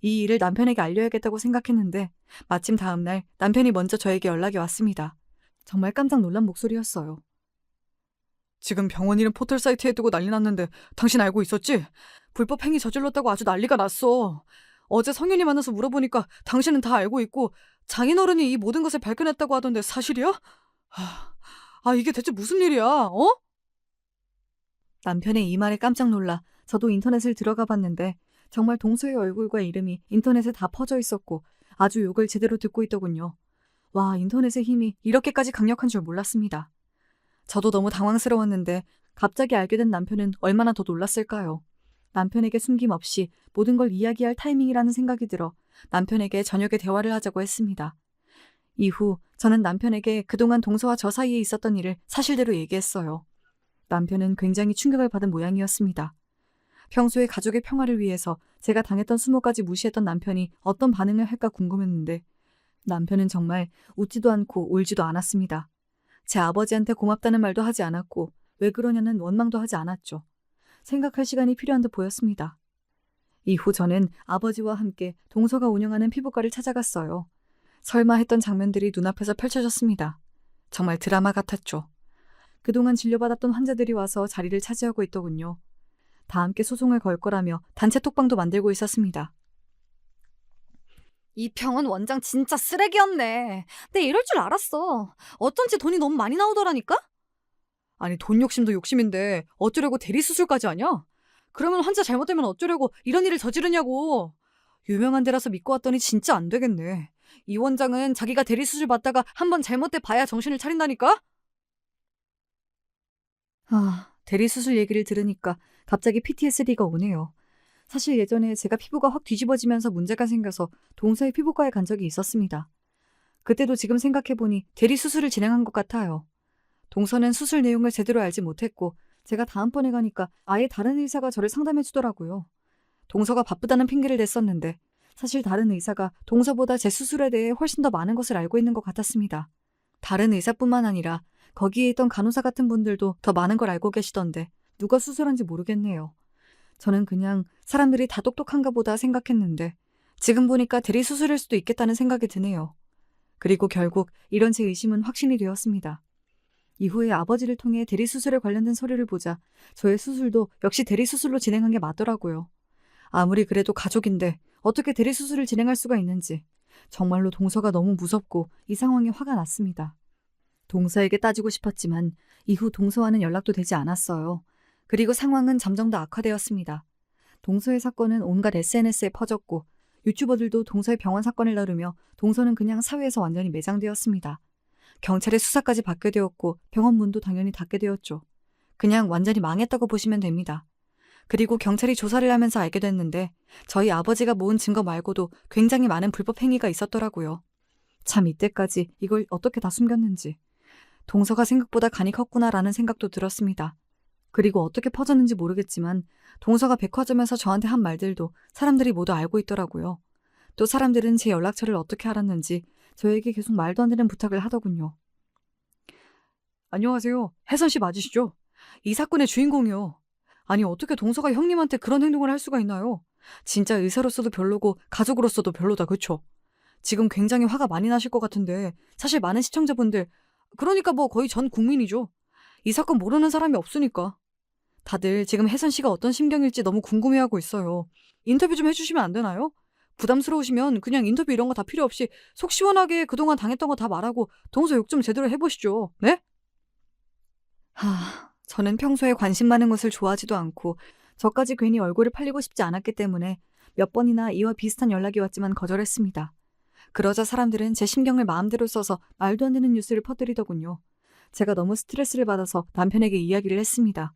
이 일을 남편에게 알려야겠다고 생각했는데 마침 다음 날 남편이 먼저 저에게 연락이 왔습니다. 정말 깜짝 놀란 목소리였어요. 지금 병원 이름 포털 사이트에 두고 난리 났는데 당신 알고 있었지? 불법 행위 저질렀다고 아주 난리가 났어. 어제 성현이 만나서 물어보니까 당신은 다 알고 있고 장인어른이 이 모든 것을 발견했다고 하던데 사실이야? 이게 대체 무슨 일이야? 어? 남편의 이 말에 깜짝 놀라 저도 인터넷을 들어가 봤는데 정말 동서의 얼굴과 이름이 인터넷에 다 퍼져 있었고 아주 욕을 제대로 듣고 있더군요. 와, 인터넷의 힘이 이렇게까지 강력한 줄 몰랐습니다. 저도 너무 당황스러웠는데 갑자기 알게 된 남편은 얼마나 더 놀랐을까요? 남편에게 숨김없이 모든 걸 이야기할 타이밍이라는 생각이 들어 남편에게 저녁에 대화를 하자고 했습니다. 이후 저는 남편에게 그동안 동서와 저 사이에 있었던 일을 사실대로 얘기했어요. 남편은 굉장히 충격을 받은 모양이었습니다. 평소에 가족의 평화를 위해서 제가 당했던 수모까지 무시했던 남편이 어떤 반응을 할까 궁금했는데 남편은 정말 웃지도 않고 울지도 않았습니다. 제 아버지한테 고맙다는 말도 하지 않았고 왜 그러냐는 원망도 하지 않았죠. 생각할 시간이 필요한 듯 보였습니다. 이후 저는 아버지와 함께 동서가 운영하는 피부과를 찾아갔어요. 설마 했던 장면들이 눈앞에서 펼쳐졌습니다. 정말 드라마 같았죠. 그동안 진료받았던 환자들이 와서 자리를 차지하고 있더군요. 다 함께 소송을 걸 거라며 단체 톡방도 만들고 있었습니다. 이 병원 원장 진짜 쓰레기였네. 내가 이럴 줄 알았어. 어쩐지 돈이 너무 많이 나오더라니까? 아니, 돈 욕심도 욕심인데 어쩌려고 대리 수술까지 하냐? 그러면 환자 잘못되면 어쩌려고 이런 일을 저지르냐고. 유명한 데라서 믿고 왔더니 진짜 안 되겠네. 이 원장은 자기가 대리 수술 받다가 한번 잘못돼 봐야 정신을 차린다니까? 대리 수술 얘기를 들으니까 갑자기 PTSD가 오네요. 사실 예전에 제가 피부가 확 뒤집어지면서 문제가 생겨서 동서의 피부과에 간 적이 있었습니다. 그때도 지금 생각해보니 대리 수술을 진행한 것 같아요. 동서는 수술 내용을 제대로 알지 못했고 제가 다음번에 가니까 아예 다른 의사가 저를 상담해 주더라고요. 동서가 바쁘다는 핑계를 댔었는데 사실 다른 의사가 동서보다 제 수술에 대해 훨씬 더 많은 것을 알고 있는 것 같았습니다. 다른 의사뿐만 아니라 거기에 있던 간호사 같은 분들도 더 많은 걸 알고 계시던데 누가 수술한지 모르겠네요. 저는 그냥 사람들이 다 똑똑한가 보다 생각했는데 지금 보니까 대리수술일 수도 있겠다는 생각이 드네요. 그리고 결국 이런 제 의심은 확신이 되었습니다. 이후에 아버지를 통해 대리수술에 관련된 서류를 보자 저의 수술도 역시 대리수술로 진행한 게 맞더라고요. 아무리 그래도 가족인데 어떻게 대리수술을 진행할 수가 있는지 정말로 동서가 너무 무섭고 이 상황에 화가 났습니다. 동서에게 따지고 싶었지만 이후 동서와는 연락도 되지 않았어요. 그리고 상황은 점점 더 악화되었습니다. 동서의 사건은 온갖 SNS에 퍼졌고 유튜버들도 동서의 병원 사건을 다루며 동서는 그냥 사회에서 완전히 매장되었습니다. 경찰의 수사까지 받게 되었고 병원 문도 당연히 닫게 되었죠. 그냥 완전히 망했다고 보시면 됩니다. 그리고 경찰이 조사를 하면서 알게 됐는데 저희 아버지가 모은 증거 말고도 굉장히 많은 불법 행위가 있었더라고요. 참 이때까지 이걸 어떻게 다 숨겼는지. 동서가 생각보다 간이 컸구나라는 생각도 들었습니다. 그리고 어떻게 퍼졌는지 모르겠지만 동서가 백화점에서 저한테 한 말들도 사람들이 모두 알고 있더라고요. 또 사람들은 제 연락처를 어떻게 알았는지 저에게 계속 말도 안 되는 부탁을 하더군요. 안녕하세요. 혜선 씨 맞으시죠? 이 사건의 주인공이요. 아니 어떻게 동서가 형님한테 그런 행동을 할 수가 있나요? 진짜 의사로서도 별로고 가족으로서도 별로다, 그쵸? 지금 굉장히 화가 많이 나실 것 같은데 사실 많은 시청자분들, 그러니까 뭐 거의 전 국민이죠. 이 사건 모르는 사람이 없으니까. 다들 지금 혜선 씨가 어떤 심경일지 너무 궁금해하고 있어요. 인터뷰 좀 해주시면 안 되나요? 부담스러우시면 그냥 인터뷰 이런 거 다 필요 없이 속 시원하게 그동안 당했던 거 다 말하고 동서 욕 좀 제대로 해보시죠. 네? 저는 평소에 관심 많은 것을 좋아하지도 않고 저까지 괜히 얼굴을 팔리고 싶지 않았기 때문에 몇 번이나 이와 비슷한 연락이 왔지만 거절했습니다. 그러자 사람들은 제 심경을 마음대로 써서 말도 안 되는 뉴스를 퍼뜨리더군요. 제가 너무 스트레스를 받아서 남편에게 이야기를 했습니다.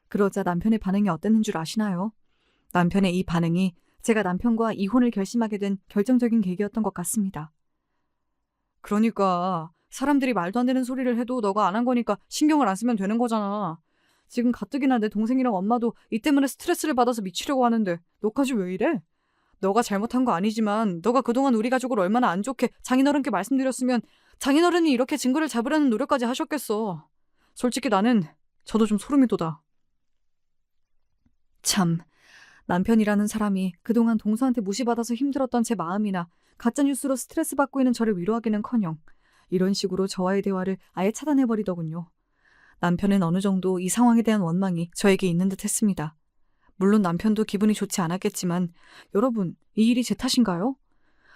그러자 남편의 반응이 어땠는 줄 아시나요? 남편의 이 반응이 제가 남편과 이혼을 결심하게 된 결정적인 계기였던 것 같습니다. 그러니까 사람들이 말도 안 되는 소리를 해도 너가 안 한 거니까 신경을 안 쓰면 되는 거잖아. 지금 가뜩이나 내 동생이랑 엄마도 이 때문에 스트레스를 받아서 미치려고 하는데 너까지 왜 이래? 너가 잘못한 거 아니지만 너가 그동안 우리 가족을 얼마나 안 좋게 장인어른께 말씀드렸으면 장인어른이 이렇게 증거를 잡으려는 노력까지 하셨겠어. 솔직히 나는 저도 좀 소름이 돋아. 참, 남편이라는 사람이 그동안 동서한테 무시받아서 힘들었던 제 마음이나 가짜뉴스로 스트레스 받고 있는 저를 위로하기는커녕 이런 식으로 저와의 대화를 아예 차단해버리더군요. 남편은 어느 정도 이 상황에 대한 원망이 저에게 있는 듯 했습니다. 물론 남편도 기분이 좋지 않았겠지만 여러분, 이 일이 제 탓인가요?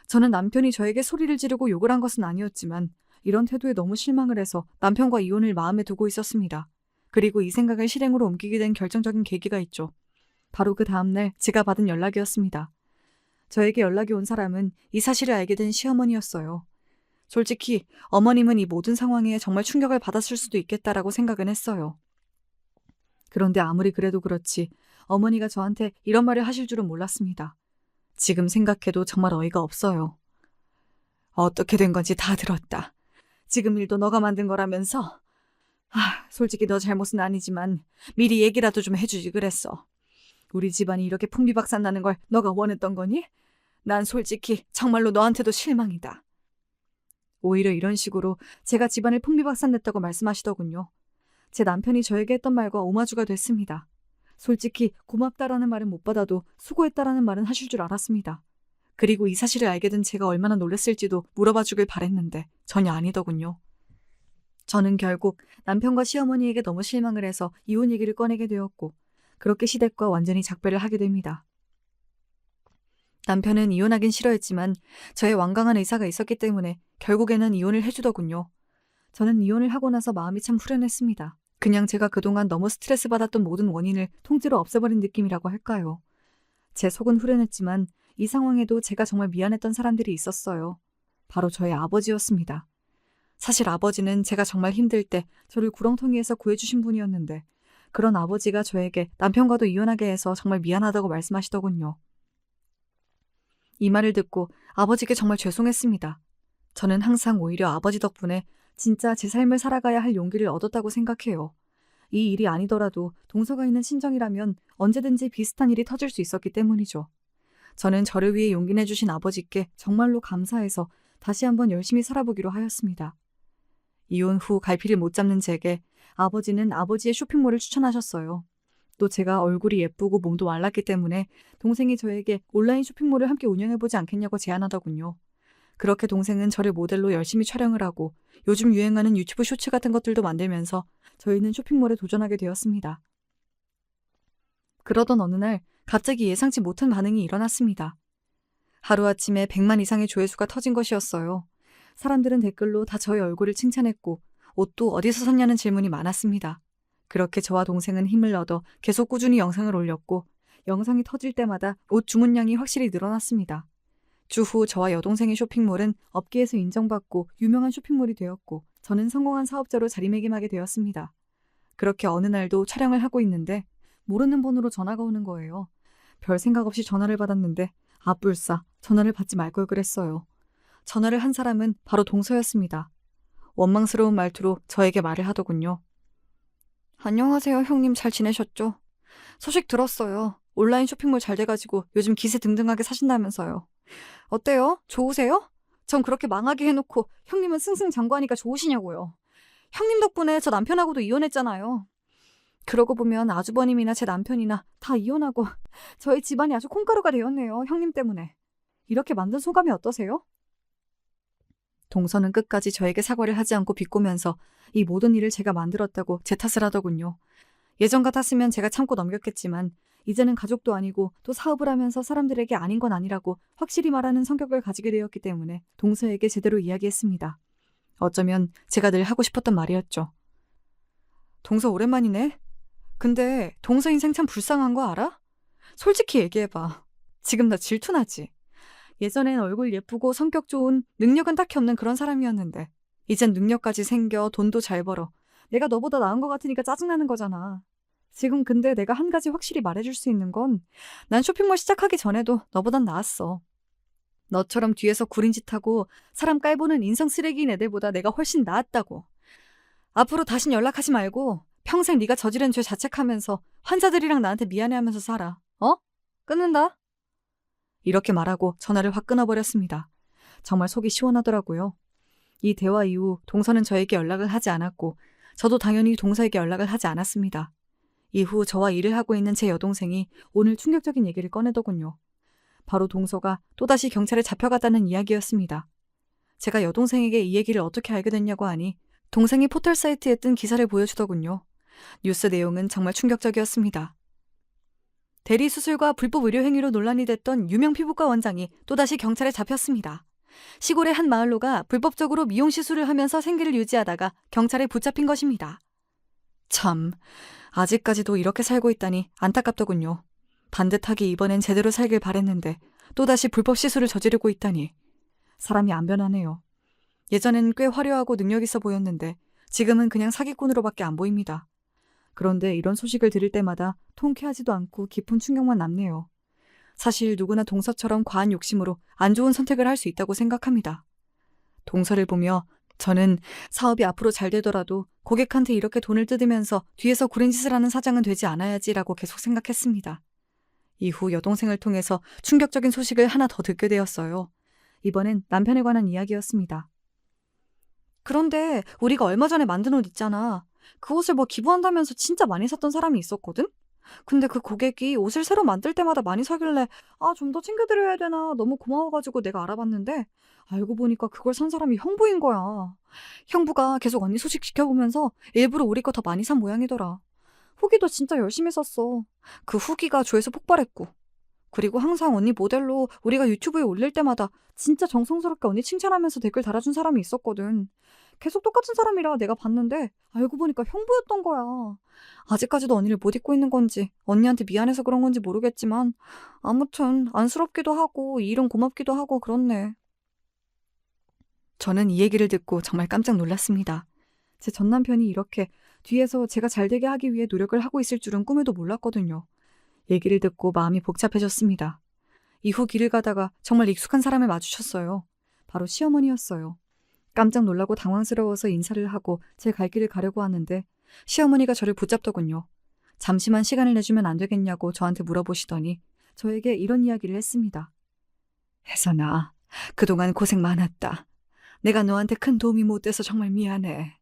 저는 남편이 저에게 소리를 지르고 욕을 한 것은 아니었지만 이런 태도에 너무 실망을 해서 남편과 이혼을 마음에 두고 있었습니다. 그리고 이 생각을 실행으로 옮기게 된 결정적인 계기가 있죠. 바로 그 다음날 제가 받은 연락이었습니다. 저에게 연락이 온 사람은 이 사실을 알게 된 시어머니였어요. 솔직히 어머님은 이 모든 상황에 정말 충격을 받았을 수도 있겠다라고 생각은 했어요. 그런데 아무리 그래도 그렇지 어머니가 저한테 이런 말을 하실 줄은 몰랐습니다. 지금 생각해도 정말 어이가 없어요. 어떻게 된 건지 다 들었다. 지금 일도 너가 만든 거라면서? 솔직히 너 잘못은 아니지만 미리 얘기라도 좀 해주지 그랬어. 우리 집안이 이렇게 풍비박산 나는 걸 너가 원했던 거니? 난 솔직히 정말로 너한테도 실망이다. 오히려 이런 식으로 제가 집안을 풍비박산 냈다고 말씀하시더군요. 제 남편이 저에게 했던 말과 오마주가 됐습니다. 솔직히 고맙다라는 말은 못 받아도 수고했다라는 말은 하실 줄 알았습니다. 그리고 이 사실을 알게 된 제가 얼마나 놀랐을지도 물어봐 주길 바랬는데 전혀 아니더군요. 저는 결국 남편과 시어머니에게 너무 실망을 해서 이혼 얘기를 꺼내게 되었고 그렇게 시댁과 완전히 작별을 하게 됩니다. 남편은 이혼하긴 싫어했지만 저의 완강한 의사가 있었기 때문에 결국에는 이혼을 해주더군요. 저는 이혼을 하고 나서 마음이 참 후련했습니다. 그냥 제가 그동안 너무 스트레스 받았던 모든 원인을 통째로 없애버린 느낌이라고 할까요. 제 속은 후련했지만 이 상황에도 제가 정말 미안했던 사람들이 있었어요. 바로 저의 아버지였습니다. 사실 아버지는 제가 정말 힘들 때 저를 구렁텅이에서 구해주신 분이었는데 그런 아버지가 저에게 남편과도 이혼하게 해서 정말 미안하다고 말씀하시더군요. 이 말을 듣고 아버지께 정말 죄송했습니다. 저는 항상 오히려 아버지 덕분에 진짜 제 삶을 살아가야 할 용기를 얻었다고 생각해요. 이 일이 아니더라도 동서가 있는 친정이라면 언제든지 비슷한 일이 터질 수 있었기 때문이죠. 저는 저를 위해 용기 내주신 아버지께 정말로 감사해서 다시 한번 열심히 살아보기로 하였습니다. 이혼 후 갈피를 못 잡는 제게 아버지는 아버지의 쇼핑몰을 추천하셨어요. 또 제가 얼굴이 예쁘고 몸도 말랐기 때문에 동생이 저에게 온라인 쇼핑몰을 함께 운영해보지 않겠냐고 제안하더군요. 그렇게 동생은 저를 모델로 열심히 촬영을 하고 요즘 유행하는 유튜브 쇼츠 같은 것들도 만들면서 저희는 쇼핑몰에 도전하게 되었습니다. 그러던 어느 날 갑자기 예상치 못한 반응이 일어났습니다. 하루아침에 100만 이상의 조회수가 터진 것이었어요. 사람들은 댓글로 다 저의 얼굴을 칭찬했고 옷도 어디서 샀냐는 질문이 많았습니다. 그렇게 저와 동생은 힘을 얻어 계속 꾸준히 영상을 올렸고 영상이 터질 때마다 옷 주문량이 확실히 늘어났습니다. 추후 저와 여동생의 쇼핑몰은 업계에서 인정받고 유명한 쇼핑몰이 되었고 저는 성공한 사업자로 자리매김하게 되었습니다. 그렇게 어느 날도 촬영을 하고 있는데 모르는 번호로 전화가 오는 거예요. 별 생각 없이 전화를 받았는데 아뿔싸 전화를 받지 말 걸 그랬어요. 전화를 한 사람은 바로 동서였습니다. 원망스러운 말투로 저에게 말을 하더군요. 안녕하세요, 형님 잘 지내셨죠? 소식 들었어요. 온라인 쇼핑몰 잘 돼가지고 요즘 기세 등등하게 사신다면서요. 어때요? 좋으세요? 전 그렇게 망하게 해놓고 형님은 승승장구하니까 좋으시냐고요. 형님 덕분에 저 남편하고도 이혼했잖아요. 그러고 보면 아주버님이나 제 남편이나 다 이혼하고 저희 집안이 아주 콩가루가 되었네요. 형님 때문에. 이렇게 만든 소감이 어떠세요? 동서는 끝까지 저에게 사과를 하지 않고 비꼬면서 이 모든 일을 제가 만들었다고 제 탓을 하더군요. 예전 같았으면 제가 참고 넘겼겠지만 이제는 가족도 아니고 또 사업을 하면서 사람들에게 아닌 건 아니라고 확실히 말하는 성격을 가지게 되었기 때문에 동서에게 제대로 이야기했습니다. 어쩌면 제가 늘 하고 싶었던 말이었죠. 동서 오랜만이네. 근데 동서 인생 참 불쌍한 거 알아? 솔직히 얘기해봐. 지금 나 질투나지? 예전엔 얼굴 예쁘고 성격 좋은 능력은 딱히 없는 그런 사람이었는데 이젠 능력까지 생겨 돈도 잘 벌어. 내가 너보다 나은 것 같으니까 짜증나는 거잖아. 지금 근데 내가 한 가지 확실히 말해줄 수 있는 건 난 쇼핑몰 시작하기 전에도 너보단 나았어. 너처럼 뒤에서 구린 짓 하고 사람 깔보는 인성 쓰레기인 애들보다 내가 훨씬 나았다고. 앞으로 다신 연락하지 말고 평생 네가 저지른 죄 자책하면서 환자들이랑 나한테 미안해하면서 살아. 어? 끊는다. 이렇게 말하고 전화를 확 끊어버렸습니다. 정말 속이 시원하더라고요. 이 대화 이후 동서는 저에게 연락을 하지 않았고 저도 당연히 동서에게 연락을 하지 않았습니다. 이후 저와 일을 하고 있는 제 여동생이 오늘 충격적인 얘기를 꺼내더군요. 바로 동서가 또다시 경찰에 잡혀갔다는 이야기였습니다. 제가 여동생에게 이 얘기를 어떻게 알게 됐냐고 하니 동생이 포털 사이트에 뜬 기사를 보여주더군요. 뉴스 내용은 정말 충격적이었습니다. 대리 수술과 불법 의료 행위로 논란이 됐던 유명 피부과 원장이 또다시 경찰에 잡혔습니다. 시골의 한 마을로가 불법적으로 미용 시술을 하면서 생계를 유지하다가 경찰에 붙잡힌 것입니다. 참, 아직까지도 이렇게 살고 있다니 안타깝더군요. 반듯하게 이번엔 제대로 살길 바랬는데 또다시 불법 시술을 저지르고 있다니. 사람이 안 변하네요. 예전엔 꽤 화려하고 능력 있어 보였는데 지금은 그냥 사기꾼으로밖에 안 보입니다. 그런데 이런 소식을 들을 때마다 통쾌하지도 않고 깊은 충격만 남네요. 사실 누구나 동서처럼 과한 욕심으로 안 좋은 선택을 할 수 있다고 생각합니다. 동서를 보며 저는 사업이 앞으로 잘 되더라도 고객한테 이렇게 돈을 뜯으면서 뒤에서 구린 짓을 하는 사장은 되지 않아야지라고 계속 생각했습니다. 이후 여동생을 통해서 충격적인 소식을 하나 더 듣게 되었어요. 이번엔 남편에 관한 이야기였습니다. 그런데 우리가 얼마 전에 만든 옷 있잖아. 그 옷을 뭐 기부한다면서 진짜 많이 샀던 사람이 있었거든? 근데 그 고객이 옷을 새로 만들 때마다 많이 사길래 좀 더 챙겨드려야 되나 너무 고마워가지고 내가 알아봤는데 알고 보니까 그걸 산 사람이 형부인 거야. 형부가 계속 언니 소식 지켜보면서 일부러 우리 거 더 많이 산 모양이더라. 후기도 진짜 열심히 썼어. 그 후기가 조회수 폭발했고. 그리고 항상 언니 모델로 우리가 유튜브에 올릴 때마다 진짜 정성스럽게 언니 칭찬하면서 댓글 달아준 사람이 있었거든. 계속 똑같은 사람이라 내가 봤는데 알고 보니까 형부였던 거야. 아직까지도 언니를 못 잊고 있는 건지 언니한테 미안해서 그런 건지 모르겠지만 아무튼 안쓰럽기도 하고 이 일은 고맙기도 하고 그렇네. 저는 이 얘기를 듣고 정말 깜짝 놀랐습니다. 제 전남편이 이렇게 뒤에서 제가 잘 되게 하기 위해 노력을 하고 있을 줄은 꿈에도 몰랐거든요. 얘기를 듣고 마음이 복잡해졌습니다. 이후 길을 가다가 정말 익숙한 사람을 마주쳤어요. 바로 시어머니였어요. 깜짝 놀라고 당황스러워서 인사를 하고 제 갈 길을 가려고 하는데 시어머니가 저를 붙잡더군요. 잠시만 시간을 내주면 안 되겠냐고 저한테 물어보시더니 저에게 이런 이야기를 했습니다. 혜선아, 그동안 고생 많았다. 내가 너한테 큰 도움이 못 돼서 정말 미안해.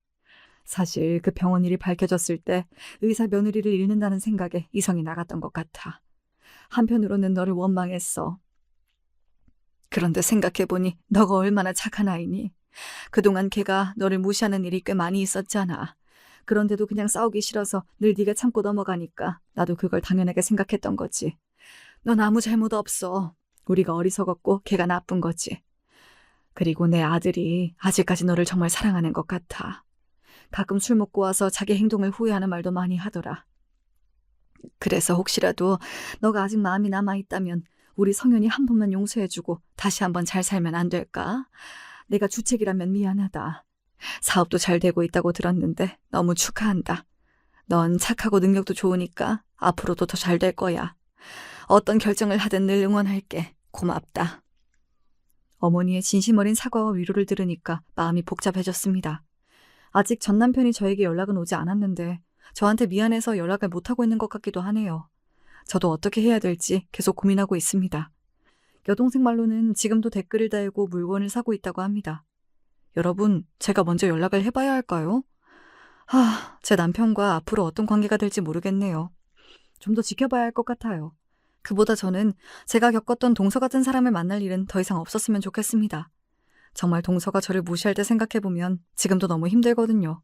사실 그 병원 일이 밝혀졌을 때 의사 며느리를 잃는다는 생각에 이성이 나갔던 것 같아. 한편으로는 너를 원망했어. 그런데 생각해보니 너가 얼마나 착한 아이니? 그동안 걔가 너를 무시하는 일이 꽤 많이 있었잖아. 그런데도 그냥 싸우기 싫어서 늘 네가 참고 넘어가니까 나도 그걸 당연하게 생각했던 거지. 넌 아무 잘못 없어. 우리가 어리석었고 걔가 나쁜 거지. 그리고 내 아들이 아직까지 너를 정말 사랑하는 것 같아. 가끔 술 먹고 와서 자기 행동을 후회하는 말도 많이 하더라. 그래서 혹시라도 너가 아직 마음이 남아있다면 우리 성현이 한 번만 용서해주고 다시 한번 잘 살면 안 될까? 내가 주책이라면 미안하다. 사업도 잘 되고 있다고 들었는데 너무 축하한다. 넌 착하고 능력도 좋으니까 앞으로도 더 잘 될 거야. 어떤 결정을 하든 늘 응원할게. 고맙다. 어머니의 진심 어린 사과와 위로를 들으니까 마음이 복잡해졌습니다. 아직 전 남편이 저에게 연락은 오지 않았는데 저한테 미안해서 연락을 못하고 있는 것 같기도 하네요. 저도 어떻게 해야 될지 계속 고민하고 있습니다. 여동생 말로는 지금도 댓글을 달고 물건을 사고 있다고 합니다. 여러분, 제가 먼저 연락을 해봐야 할까요? 제 남편과 앞으로 어떤 관계가 될지 모르겠네요. 좀 더 지켜봐야 할 것 같아요. 그보다 저는 제가 겪었던 동서 같은 사람을 만날 일은 더 이상 없었으면 좋겠습니다. 정말 동서가 저를 무시할 때 생각해보면 지금도 너무 힘들거든요.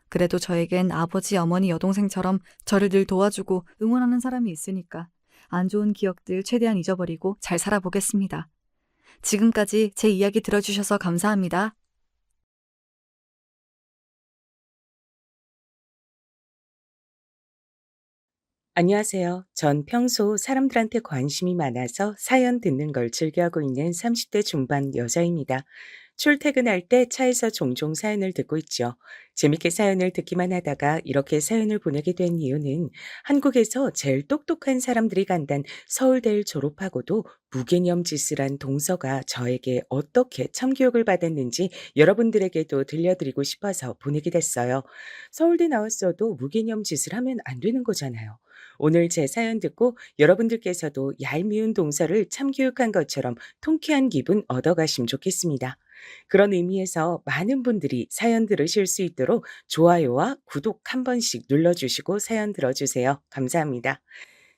그래도 저에겐 아버지, 어머니, 여동생처럼 저를 늘 도와주고 응원하는 사람이 있으니까 안 좋은 기억들 최대한 잊어버리고 잘 살아보겠습니다. 지금까지 제 이야기 들어주셔서 감사합니다. 안녕하세요. 전 평소 사람들한테 관심이 많아서 사연 듣는 걸 즐겨하고 있는 30대 중반 여자입니다. 출퇴근할 때 차에서 종종 사연을 듣고 있죠. 재밌게 사연을 듣기만 하다가 이렇게 사연을 보내게 된 이유는 한국에서 제일 똑똑한 사람들이 간단 서울대를 졸업하고도 무개념 짓을 한 동서가 저에게 어떻게 참교육을 받았는지 여러분들에게도 들려드리고 싶어서 보내게 됐어요. 서울대 나왔어도 무개념 짓을 하면 안 되는 거잖아요. 오늘 제 사연 듣고 여러분들께서도 얄미운 동서를 참교육한 것처럼 통쾌한 기분 얻어가시면 좋겠습니다. 그런 의미에서 많은 분들이 사연 들으실 수 있도록 좋아요와 구독 한 번씩 눌러주시고 사연 들어주세요. 감사합니다.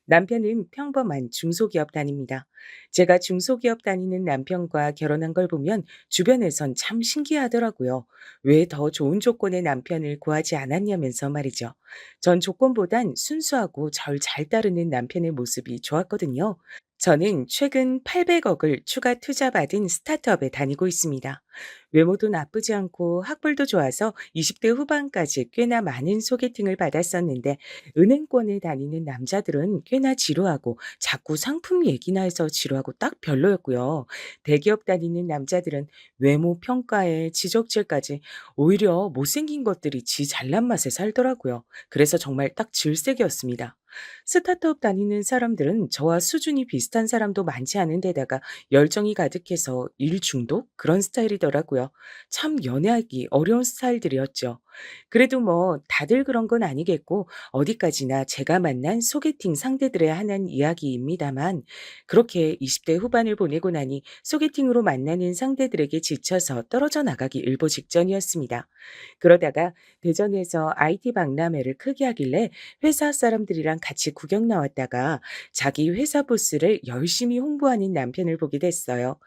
남편은 평범한 중소기업 다닙니다. 제가 중소기업 다니는 남편과 결혼한 걸 보면 주변에선 참 신기하더라고요. 왜 더 좋은 조건의 남편을 구하지 않았냐면서 말이죠. 전 조건보단 순수하고 절 잘 따르는 남편의 모습이 좋았거든요. 저는 최근 800억을 추가 투자받은 스타트업에 다니고 있습니다. 외모도 나쁘지 않고 학벌도 좋아서 20대 후반까지 꽤나 많은 소개팅을 받았었는데 은행권에 다니는 남자들은 꽤나 지루하고 자꾸 상품 얘기나 해서 지루하고 딱 별로였고요. 대기업 다니는 남자들은 외모 평가에 지적질까지 오히려 못생긴 것들이 지 잘난 맛에 살더라고요. 그래서 정말 딱 질색이었습니다. 스타트업 다니는 사람들은 저와 수준이 비슷한 사람도 많지 않은 데다가 열정이 가득해서 일 중독? 그런 스타일이더라고요. 참 연애하기 어려운 스타일들이었죠. 그래도 뭐 다들 그런 건 아니겠고 어디까지나 제가 만난 소개팅 상대들의 하나는 이야기입니다만 그렇게 20대 후반을 보내고 나니 소개팅으로 만나는 상대들에게 지쳐서 떨어져 나가기 일보 직전이었습니다. 그러다가 대전에서 IT 박람회를 크게 하길래 회사 사람들이랑 같이 구경 나왔다가 자기 회사 부스를 열심히 홍보하는 남편을 보게 됐어요.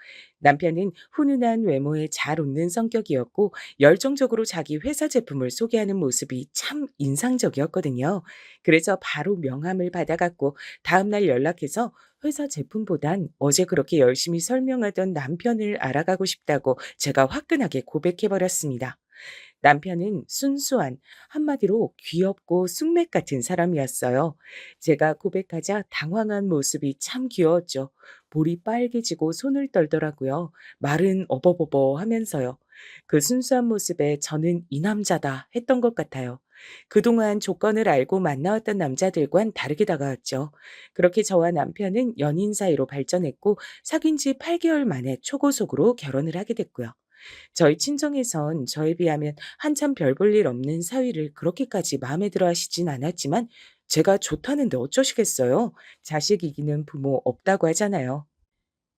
남편은 훈훈한 외모에 잘 웃는 성격이었고 열정적으로 자기 회사 제품을 소개하는 모습이 참 인상적이었거든요. 그래서 바로 명함을 받아갔고 다음날 연락해서 회사 제품보단 어제 그렇게 열심히 설명하던 남편을 알아가고 싶다고 제가 화끈하게 고백해버렸습니다. 남편은 순수한, 한마디로 귀엽고 쑥맥 같은 사람이었어요. 제가 고백하자 당황한 모습이 참 귀여웠죠. 볼이 빨개지고 손을 떨더라고요. 말은 어버버버 하면서요. 그 순수한 모습에 저는 이 남자다 했던 것 같아요. 그동안 조건을 알고 만나왔던 남자들과는 다르게 다가왔죠. 그렇게 저와 남편은 연인 사이로 발전했고 사귄 지 8개월 만에 초고속으로 결혼을 하게 됐고요. 저희 친정에선 저에 비하면 한참 별 볼 일 없는 사위를 그렇게까지 마음에 들어 하시진 않았지만 제가 좋다는데 어쩌시겠어요? 자식 이기는 부모 없다고 하잖아요.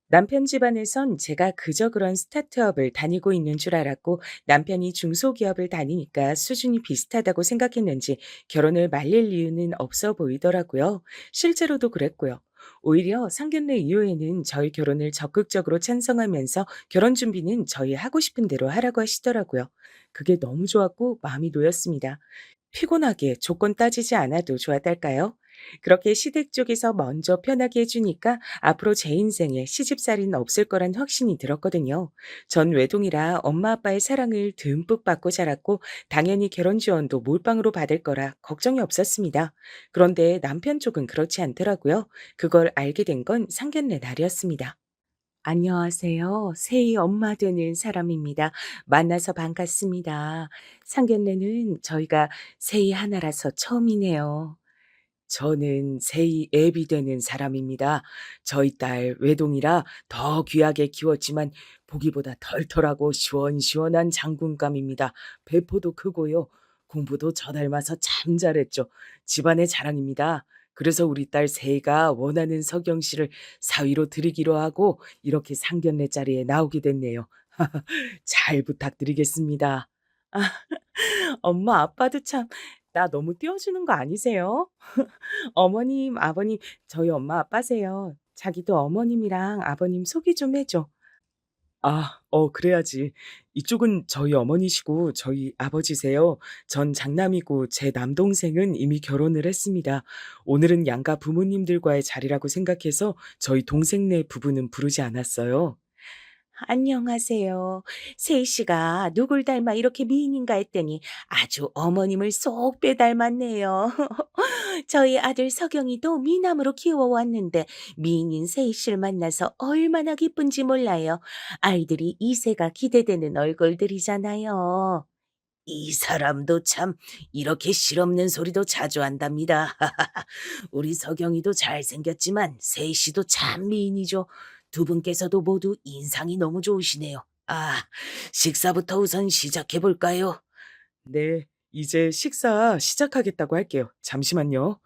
남편 집안에선 제가 그저 그런 스타트업을 다니고 있는 줄 알았고 남편이 중소기업을 다니니까 수준이 비슷하다고 생각했는지 결혼을 말릴 이유는 없어 보이더라고요. 실제로도 그랬고요. 오히려 상견례 이후에는 저희 결혼을 적극적으로 찬성하면서 결혼 준비는 저희 하고 싶은 대로 하라고 하시더라고요. 그게 너무 좋았고 마음이 놓였습니다. 피곤하게 조건 따지지 않아도 좋았달까요? 그렇게 시댁 쪽에서 먼저 편하게 해주니까 앞으로 제 인생에 시집살이는 없을 거란 확신이 들었거든요. 전 외동이라 엄마 아빠의 사랑을 듬뿍 받고 자랐고 당연히 결혼 지원도 몰빵으로 받을 거라 걱정이 없었습니다. 그런데 남편 쪽은 그렇지 않더라고요. 그걸 알게 된 건 상견례 날이었습니다. 안녕하세요. 새이 엄마 되는 사람입니다. 만나서 반갑습니다. 상견례는 저희가 새이 하나라서 처음이네요. 저는 새이 애비 되는 사람입니다. 저희 딸 외동이라 더 귀하게 키웠지만 보기보다 털털하고 시원시원한 장군감입니다. 배포도 크고요. 공부도 저 닮아서 참 잘했죠. 집안의 자랑입니다. 그래서 우리 딸 새이가 원하는 서경 씨를 사위로 드리기로 하고 이렇게 상견례 자리에 나오게 됐네요. 잘 부탁드리겠습니다. 아, 엄마 아빠도 참 나 너무 띄워주는 거 아니세요? 어머님, 아버님, 저희 엄마 아빠세요. 자기도 어머님이랑 아버님 소개 좀 해줘. 그래야지. 이쪽은 저희 어머니시고 저희 아버지세요. 전 장남이고 제 남동생은 이미 결혼을 했습니다. 오늘은 양가 부모님들과의 자리라고 생각해서 저희 동생네 부부는 부르지 않았어요. 안녕하세요. 세희 씨가 누굴 닮아 이렇게 미인인가 했더니 아주 어머님을 쏙 빼닮았네요. 저희 아들 석영이도 미남으로 키워왔는데 미인인 세희 씨를 만나서 얼마나 기쁜지 몰라요. 아이들이 이세가 기대되는 얼굴들이잖아요. 이 사람도 참 이렇게 실없는 소리도 자주 한답니다. 우리 석영이도 잘생겼지만 세희 씨도 참 미인이죠. 두 분께서도 모두 인상이 너무 좋으시네요. 식사부터 우선 시작해 볼까요? 네, 이제 식사 시작하겠다고 할게요. 잠시만요.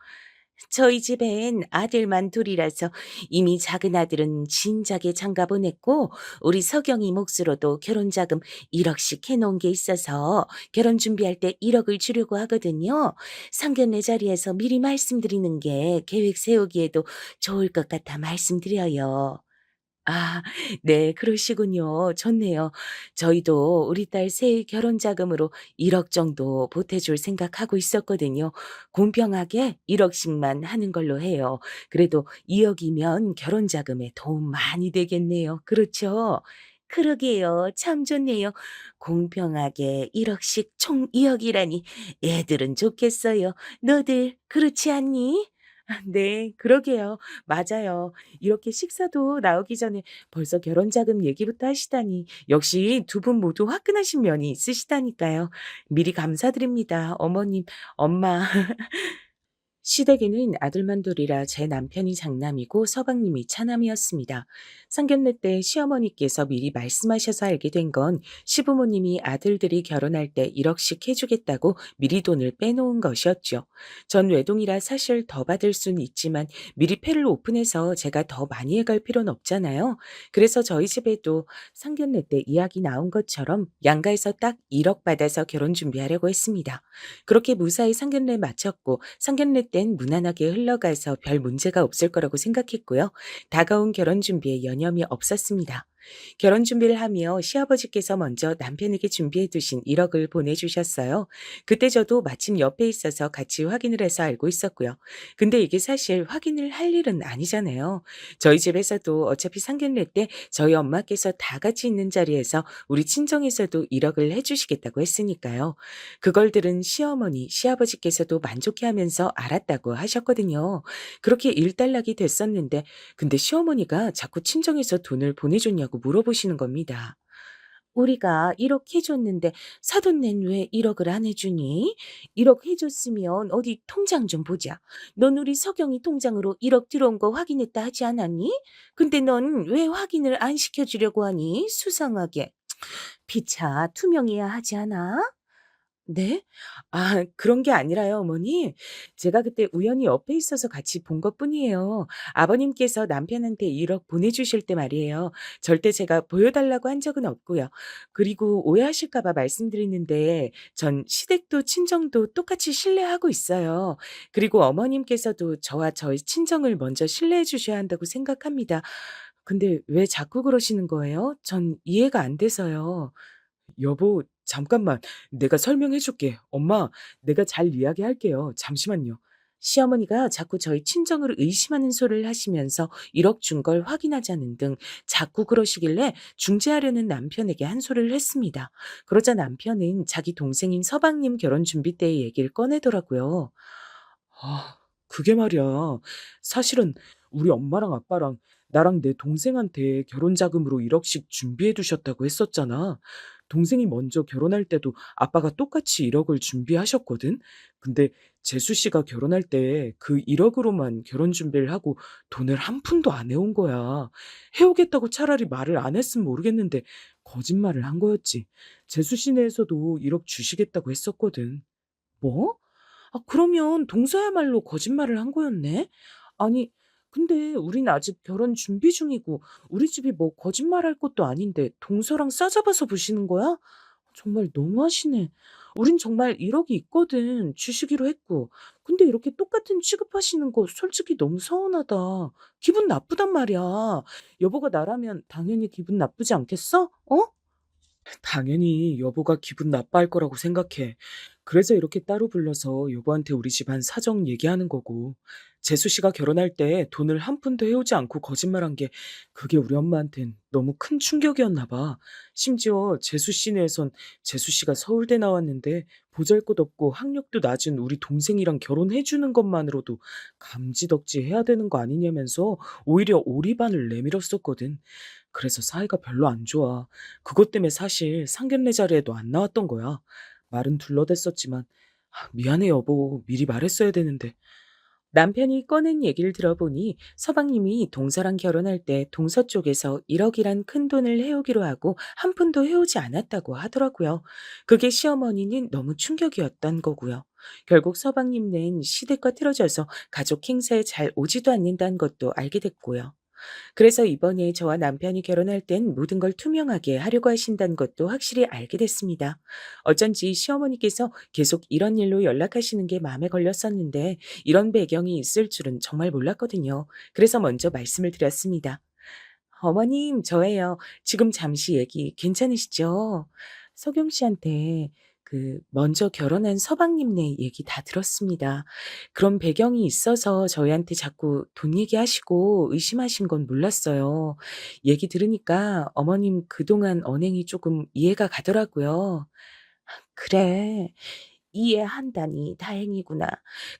저희 집엔 아들만 둘이라서 이미 작은 아들은 진작에 장가 보냈고 우리 석영이 몫으로도 결혼자금 1억씩 해놓은 게 있어서 결혼 준비할 때 1억을 주려고 하거든요. 상견례 자리에서 미리 말씀드리는 게 계획 세우기에도 좋을 것 같아 말씀드려요. 아 네 그러시군요. 좋네요. 저희도 우리 딸 새 결혼 자금으로 1억 정도 보태줄 생각하고 있었거든요. 공평하게 1억씩만 하는 걸로 해요. 그래도 2억이면 결혼 자금에 도움 많이 되겠네요. 그렇죠? 그러게요. 참 좋네요. 공평하게 1억씩 총 2억이라니 애들은 좋겠어요. 너들 그렇지 않니? 네, 그러게요. 맞아요. 이렇게 식사도 나오기 전에 벌써 결혼 자금 얘기부터 하시다니 역시 두 분 모두 화끈하신 면이 있으시다니까요. 미리 감사드립니다. 어머님, 엄마. 시댁에는 아들만 둘이라 제 남편이 장남이고 서방님이 차남이었습니다. 상견례 때 시어머니께서 미리 말씀하셔서 알게 된 건 시부모님이 아들들이 결혼할 때 1억씩 해주겠다고 미리 돈을 빼놓은 것이었죠. 전 외동이라 사실 더 받을 수는 있지만 미리 패를 오픈해서 제가 더 많이 해갈 필요는 없잖아요. 그래서 저희 집에도 상견례 때 이야기 나온 것처럼 양가에서 딱 1억 받아서 결혼 준비하려고 했습니다. 그렇게 무사히 상견례 마쳤고 상견례 땐 무난하게 흘러가서 별 문제가 없을 거라고 생각했고요. 다가온 결혼 준비에 여념이 없었습니다. 결혼 준비를 하며 시아버지께서 먼저 남편에게 준비해 두신 1억을 보내주셨어요. 그때 저도 마침 옆에 있어서 같이 확인을 해서 알고 있었고요. 근데 이게 사실 확인을 할 일은 아니잖아요. 저희 집에서도 어차피 상견례 때 저희 엄마께서 다 같이 있는 자리에서 우리 친정에서도 1억을 해주시겠다고 했으니까요. 그걸 들은 시어머니, 시아버지께서도 만족해하면서 알았다고 하셨거든요. 그렇게 일단락이 됐었는데 근데 시어머니가 자꾸 친정에서 돈을 보내줬냐고 물어보시는 겁니다. 우리가 1억 해줬는데 사돈네는 왜 1억을 안 해주니? 1억 해줬으면 어디 통장 좀 보자. 넌 우리 석영이 통장으로 1억 들어온 거 확인했다 하지 않았니? 근데 넌 왜 확인을 안 시켜주려고 하니? 수상하게. 피차 투명해야 하지 않아? 네? 아, 그런 게 아니라요, 어머니. 제가 그때 우연히 옆에 있어서 같이 본 것뿐이에요. 아버님께서 남편한테 1억 보내주실 때 말이에요. 절대 제가 보여달라고 한 적은 없고요. 그리고 오해하실까 봐 말씀드리는데 전 시댁도 친정도 똑같이 신뢰하고 있어요. 그리고 어머님께서도 저와 저희 친정을 먼저 신뢰해 주셔야 한다고 생각합니다. 근데 왜 자꾸 그러시는 거예요? 전 이해가 안 돼서요. 여보, 잠깐만. 내가 설명해 줄게. 엄마, 내가 잘 이야기할게요. 잠시만요. 시어머니가 자꾸 저희 친정을 의심하는 소리를 하시면서 1억 준 걸 확인하자는 등 자꾸 그러시길래 중재하려는 남편에게 한 소리를 했습니다. 그러자 남편은 자기 동생인 서방님 결혼 준비 때의 얘기를 꺼내더라고요. 아, 그게 말이야. 사실은 우리 엄마랑 아빠랑 나랑 내 동생한테 결혼 자금으로 1억씩 준비해 두셨다고 했었잖아. 동생이 먼저 결혼할 때도 아빠가 똑같이 1억을 준비하셨거든. 근데 재수 씨가 결혼할 때 그 1억으로만 결혼 준비를 하고 돈을 한 푼도 안 해온 거야. 해오겠다고 차라리 말을 안 했으면 모르겠는데 거짓말을 한 거였지. 재수 씨네에서도 1억 주시겠다고 했었거든. 뭐? 아, 그러면 동서야말로 거짓말을 한 거였네? 아니, 근데 우린 아직 결혼 준비 중이고 우리 집이 뭐 거짓말할 것도 아닌데 동서랑 싸잡아서 부시는 거야? 정말 너무하시네. 우린 정말 1억이 있거든. 주시기로 했고. 근데 이렇게 똑같은 취급하시는 거 솔직히 너무 서운하다. 기분 나쁘단 말이야. 여보가 나라면 당연히 기분 나쁘지 않겠어? 어? 당연히 여보가 기분 나빠할 거라고 생각해. 그래서 이렇게 따로 불러서 여보한테 우리 집안 사정 얘기하는 거고. 재수 씨가 결혼할 때 돈을 한 푼도 해오지 않고 거짓말한 게 그게 우리 엄마한텐 너무 큰 충격이었나 봐. 심지어 재수 씨네에선 재수 씨가 서울대 나왔는데 보잘것없고 학력도 낮은 우리 동생이랑 결혼해 주는 것만으로도 감지덕지 해야 되는 거 아니냐면서 오히려 오리반을 내밀었었거든. 그래서 사이가 별로 안 좋아. 그것 때문에 사실 상견례 자리에도 안 나왔던 거야. 말은 둘러댔었지만 미안해 여보. 미리 말했어야 되는데. 남편이 꺼낸 얘기를 들어보니 서방님이 동서랑 결혼할 때 동서 쪽에서 1억이란 큰 돈을 해오기로 하고 한 푼도 해오지 않았다고 하더라고요. 그게 시어머니는 너무 충격이었던 거고요. 결국 서방님은 시댁과 틀어져서 가족 행사에 잘 오지도 않는다는 것도 알게 됐고요. 그래서 이번에 저와 남편이 결혼할 땐 모든 걸 투명하게 하려고 하신다는 것도 확실히 알게 됐습니다. 어쩐지 시어머니께서 계속 이런 일로 연락하시는 게 마음에 걸렸었는데 이런 배경이 있을 줄은 정말 몰랐거든요. 그래서 먼저 말씀을 드렸습니다. 어머님, 저예요. 지금 잠시 얘기 괜찮으시죠? 석용 씨한테 먼저 결혼한 서방님네 얘기 다 들었습니다. 그런 배경이 있어서 저희한테 자꾸 돈 얘기하시고 의심하신 건 몰랐어요. 얘기 들으니까 어머님 그동안 언행이 조금 이해가 가더라고요. 그래. 이해한다니 다행이구나.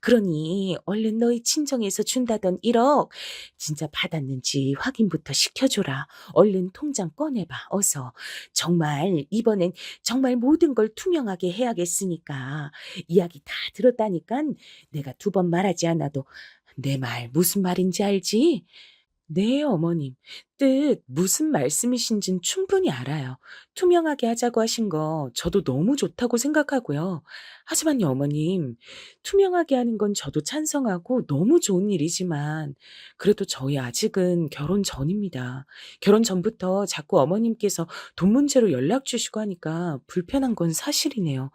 그러니 얼른 너희 친정에서 준다던 1억 진짜 받았는지 확인부터 시켜줘라. 얼른 통장 꺼내봐. 어서. 정말 이번엔 정말 모든 걸 투명하게 해야겠으니까. 이야기 다 들었다니깐 내가 2번 말하지 않아도 내 말 무슨 말인지 알지? 네, 어머님. 뜻 무슨 말씀이신진 충분히 알아요. 투명하게 하자고 하신 거 저도 너무 좋다고 생각하고요. 하지만요, 어머님. 투명하게 하는 건 저도 찬성하고 너무 좋은 일이지만 그래도 저희 아직은 결혼 전입니다. 결혼 전부터 자꾸 어머님께서 돈 문제로 연락 주시고 하니까 불편한 건 사실이네요.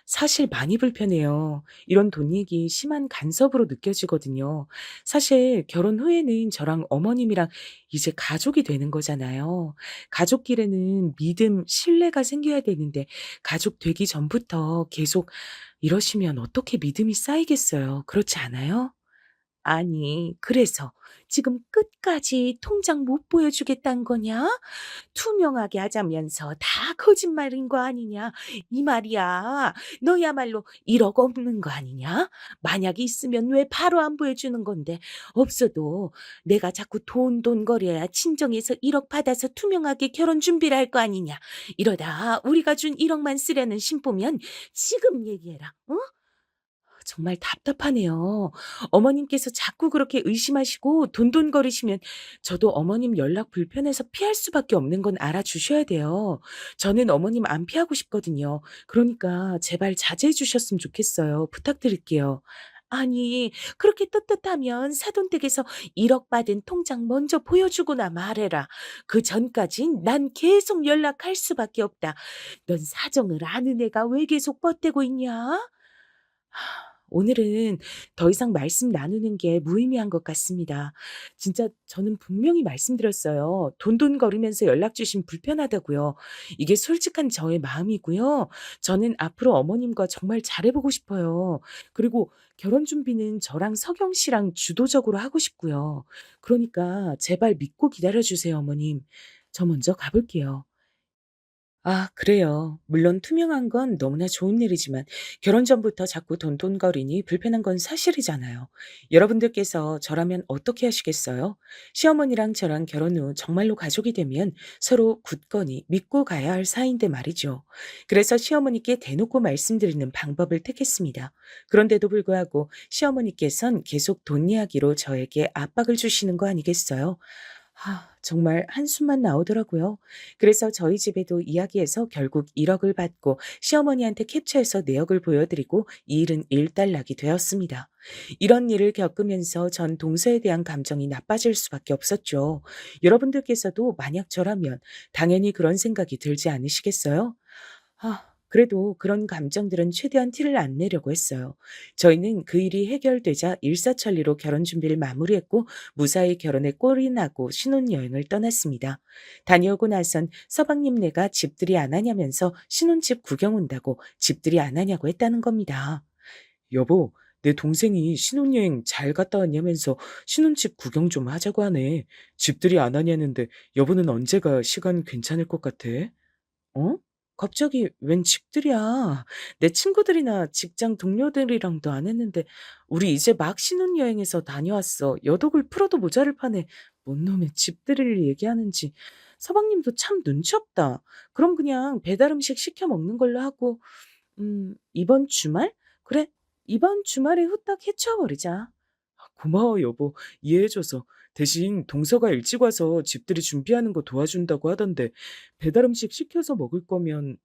사실 많이 불편해요. 이런 돈 얘기 심한 간섭으로 느껴지거든요. 사실 결혼 후에는 저랑 어머님이랑 이제 가족이 되는 거잖아요. 가족끼리는 믿음, 신뢰가 생겨야 되는데 가족 되기 전부터 계속 이러시면 어떻게 믿음이 쌓이겠어요. 그렇지 않아요? 아니, 그래서 지금 끝까지 통장 못 보여주겠다는 거냐? 투명하게 하자면서 다 거짓말인 거 아니냐? 이 말이야. 너야말로 1억 없는 거 아니냐? 만약 있으면 왜 바로 안 보여주는 건데? 없어도 내가 자꾸 돈 거려야 친정에서 1억 받아서 투명하게 결혼 준비를 할 거 아니냐? 이러다 우리가 준 1억만 쓰려는 신보면 지금 얘기해라. 어? 정말 답답하네요. 어머님께서 자꾸 그렇게 의심하시고 돈돈거리시면 저도 어머님 연락 불편해서 피할 수밖에 없는 건 알아주셔야 돼요. 저는 어머님 안 피하고 싶거든요. 그러니까 제발 자제해 주셨으면 좋겠어요. 부탁드릴게요. 아니, 그렇게 떳떳하면 사돈댁에서 1억 받은 통장 먼저 보여주고나 말해라. 그 전까진 난 계속 연락할 수밖에 없다. 넌 사정을 아는 애가 왜 계속 뻗대고 있냐? 오늘은 더 이상 말씀 나누는 게 무의미한 것 같습니다. 진짜 저는 분명히 말씀드렸어요. 돈돈거리면서 연락 주시면 불편하다고요. 이게 솔직한 저의 마음이고요. 저는 앞으로 어머님과 정말 잘해보고 싶어요. 그리고 결혼 준비는 저랑 석영 씨랑 주도적으로 하고 싶고요. 그러니까 제발 믿고 기다려주세요, 어머님. 저 먼저 가볼게요. 아, 그래요. 물론 투명한 건 너무나 좋은 일이지만 결혼 전부터 자꾸 돈돈거리니 불편한 건 사실이잖아요. 여러분들께서 저라면 어떻게 하시겠어요? 시어머니랑 저랑 결혼 후 정말로 가족이 되면 서로 굳건히 믿고 가야 할 사이인데 말이죠. 그래서 시어머니께 대놓고 말씀드리는 방법을 택했습니다. 그런데도 불구하고 시어머니께선 계속 돈 이야기로 저에게 압박을 주시는 거 아니겠어요? 정말 한숨만 나오더라고요. 그래서 저희 집에도 이야기해서 결국 1억을 받고 시어머니한테 캡처해서 내역을 보여드리고 이 일은 일단락이 되었습니다. 이런 일을 겪으면서 전 동서에 대한 감정이 나빠질 수밖에 없었죠. 여러분들께서도 만약 저라면 당연히 그런 생각이 들지 않으시겠어요? 그래도 그런 감정들은 최대한 티를 안 내려고 했어요. 저희는 그 일이 해결되자 일사천리로 결혼 준비를 마무리했고 무사히 결혼에 꼴이 나고 신혼여행을 떠났습니다. 다녀오고 나선 서방님네가 집들이 안 하냐면서 신혼집 구경 온다고 집들이 안 하냐고 했다는 겁니다. 여보, 내 동생이 신혼여행 잘 갔다 왔냐면서 신혼집 구경 좀 하자고 하네. 집들이 안 하냐는데 여보는 언제가 시간 괜찮을 것 같아? 어? 갑자기 웬 집들이야. 내 친구들이나 직장 동료들이랑도 안 했는데 우리 이제 막 신혼여행에서 다녀왔어. 엿옥을 풀어도 모자를 파네. 뭔 놈의 집들이를 얘기하는지. 서방님도 참 눈치 없다. 그럼 그냥 배달 음식 시켜 먹는 걸로 하고 이번 주말? 그래, 이번 주말에 후딱 해쳐버리자. 고마워 여보. 이해해줘서. 대신 동서가 일찍 와서 집들이 준비하는 거 도와준다고 하던데 배달 음식 시켜서 먹을 거면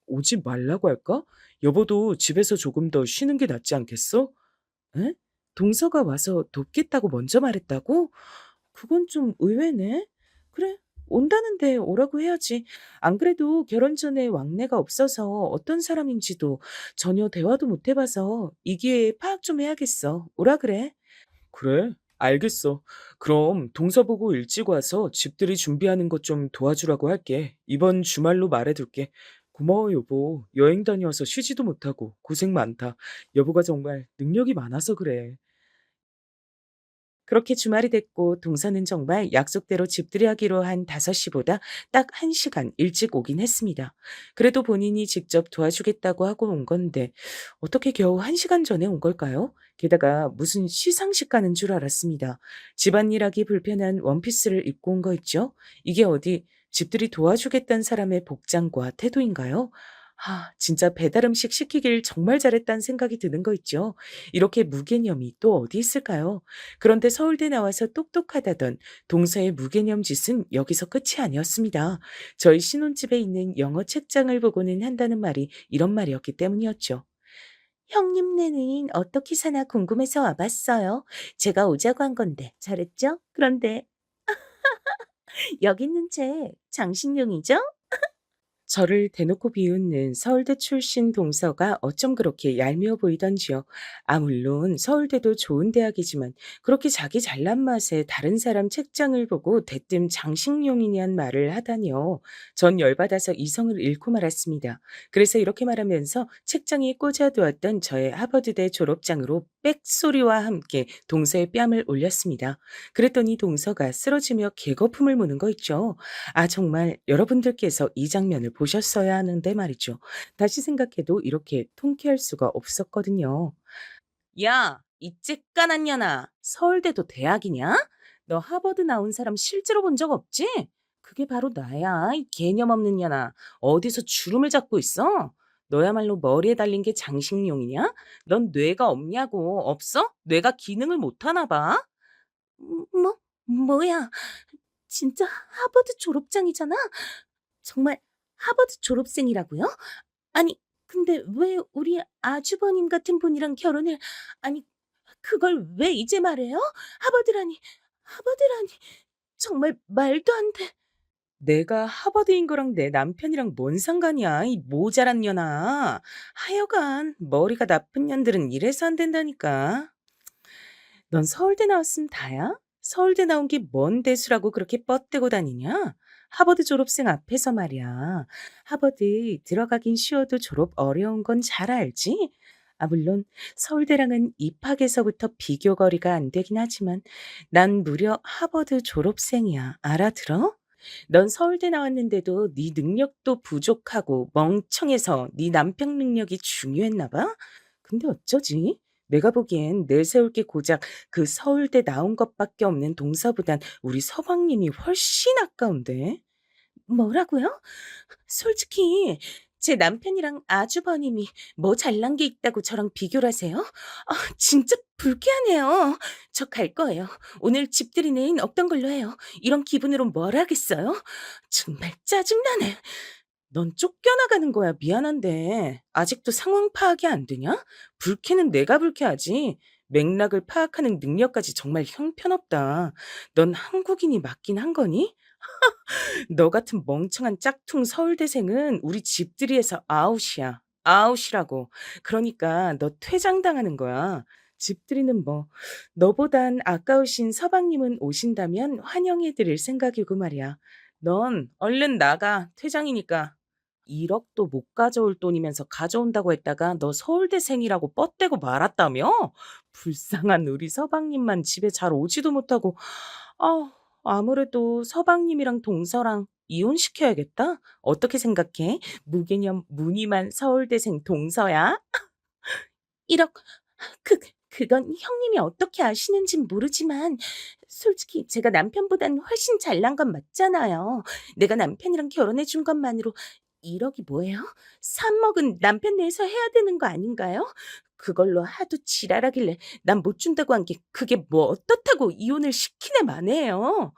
오지 말라고 할까? 여보도 집에서 조금 더 쉬는 게 낫지 않겠어? 에? 동서가 와서 돕겠다고 먼저 말했다고? 그건 좀 의외네. 그래, 온다는데 오라고 해야지. 안 그래도 결혼 전에 왕래가 없어서 어떤 사람인지도 전혀 대화도 못 해봐서 이 기회에 파악 좀 해야겠어. 오라 그래. 그래, 알겠어. 그럼 동서 보고 일찍 와서 집들이 준비하는 것 좀 도와주라고 할게. 이번 주말로 말해둘게. 고마워, 여보. 여행 다녀와서 쉬지도 못하고 고생 많다. 여보가 정말 능력이 많아서 그래. 그렇게 주말이 됐고 동서는 정말 약속대로 집들이 하기로 한 5시보다 딱 1시간 일찍 오긴 했습니다. 그래도 본인이 직접 도와주겠다고 하고 온 건데 어떻게 겨우 1시간 전에 온 걸까요? 게다가 무슨 시상식 가는 줄 알았습니다. 집안일 하기 불편한 원피스를 입고 온 거 있죠? 이게 어디 집들이 도와주겠다는 사람의 복장과 태도인가요? 진짜 배달 음식 시키길 정말 잘했다는 생각이 드는 거 있죠. 이렇게 무개념이 또 어디 있을까요? 그런데 서울대 나와서 똑똑하다던 동서의 무개념 짓은 여기서 끝이 아니었습니다. 저희 신혼집에 있는 영어 책장을 보고는 한다는 말이 이런 말이었기 때문이었죠. 형님네는 어떻게 사나 궁금해서 와봤어요. 제가 오자고 한 건데 잘했죠? 그런데 여기 있는 책 장신용이죠? 저를 대놓고 비웃는 서울대 출신 동서가 어쩜 그렇게 얄미워 보이던지요. 물론 서울대도 좋은 대학이지만 그렇게 자기 잘난 맛에 다른 사람 책장을 보고 대뜸 장식용이냐는 말을 하다니요. 전 열받아서 이성을 잃고 말았습니다. 그래서 이렇게 말하면서 책장에 꽂아두었던 저의 하버드대 졸업장으로 빽소리와 함께 동서의 뺨을 올렸습니다. 그랬더니 동서가 쓰러지며 개거품을 무는 거 있죠. 정말 여러분들께서 이 장면을 보셨어야 하는데 말이죠. 다시 생각해도 이렇게 통쾌할 수가 없었거든요. 야, 이 쬐깐한 년아. 서울대도 대학이냐? 너 하버드 나온 사람 실제로 본 적 없지? 그게 바로 나야. 이 개념 없는 년아. 어디서 주름을 잡고 있어? 너야말로 머리에 달린 게 장식용이냐? 넌 뇌가 없냐고. 없어? 뇌가 기능을 못하나 봐? 뭐야. 진짜 하버드 졸업장이잖아? 정말 하버드 졸업생이라고요? 아니, 근데 왜 우리 아주버님 같은 분이랑 결혼을, 아니, 그걸 왜 이제 말해요? 하버드라니, 하버드라니, 정말 말도 안 돼. 내가 하버드인 거랑 내 남편이랑 뭔 상관이야, 이 모자란 년아. 하여간 머리가 나쁜 년들은 이래서 안 된다니까. 넌 서울대 나왔으면 다야? 서울대 나온 게 뭔 대수라고 그렇게 뻗대고 다니냐? 하버드 졸업생 앞에서 말이야. 하버드 들어가긴 쉬워도 졸업 어려운 건 잘 알지? 아, 물론 서울대랑은 입학에서부터 비교거리가 안 되긴 하지만 난 무려 하버드 졸업생이야. 알아들어? 넌 서울대 나왔는데도 네 능력도 부족하고 멍청해서 네 남편 능력이 중요했나 봐? 근데 어쩌지? 내가 보기엔 내세울 게 고작 그 서울대 나온 것밖에 없는 동서보단 우리 서방님이 훨씬 아까운데? 뭐라고요? 솔직히 제 남편이랑 아주버님이 뭐 잘난 게 있다고 저랑 비교를 하세요? 진짜 불쾌하네요. 저 갈 거예요. 오늘 집들이 내인 없던 걸로 해요. 이런 기분으로 뭘 하겠어요? 정말 짜증나네. 넌 쫓겨나가는 거야. 미안한데 아직도 상황 파악이 안 되냐? 불쾌는 내가 불쾌하지. 맥락을 파악하는 능력까지 정말 형편없다. 넌 한국인이 맞긴 한 거니? 너 같은 멍청한 짝퉁 서울대생은 우리 집들이에서 아웃이야. 아웃이라고. 그러니까 너 퇴장당하는 거야. 집들이는 뭐 너보단 아까우신 서방님은 오신다면 환영해 드릴 생각이고 말이야. 넌 얼른 나가. 퇴장이니까. 1억도 못 가져올 돈이면서 가져온다고 했다가 너 서울대생이라고 뻗대고 말았다며? 불쌍한 우리 서방님만 집에 잘 오지도 못하고. 아, 아무래도 서방님이랑 동서랑 이혼시켜야겠다? 어떻게 생각해? 무개념 무늬만 서울대생 동서야? 1억, 그건 형님이 어떻게 아시는진 모르지만 솔직히 제가 남편보단 훨씬 잘난 건 맞잖아요. 내가 남편이랑 결혼해 준 것만으로 1억이 뭐예요? 산 먹은 남편 내서 해야 되는 거 아닌가요? 그걸로 하도 지랄하길래 난 못 준다고 한 게 그게 뭐 어떻다고 이혼을 시키네 마네요.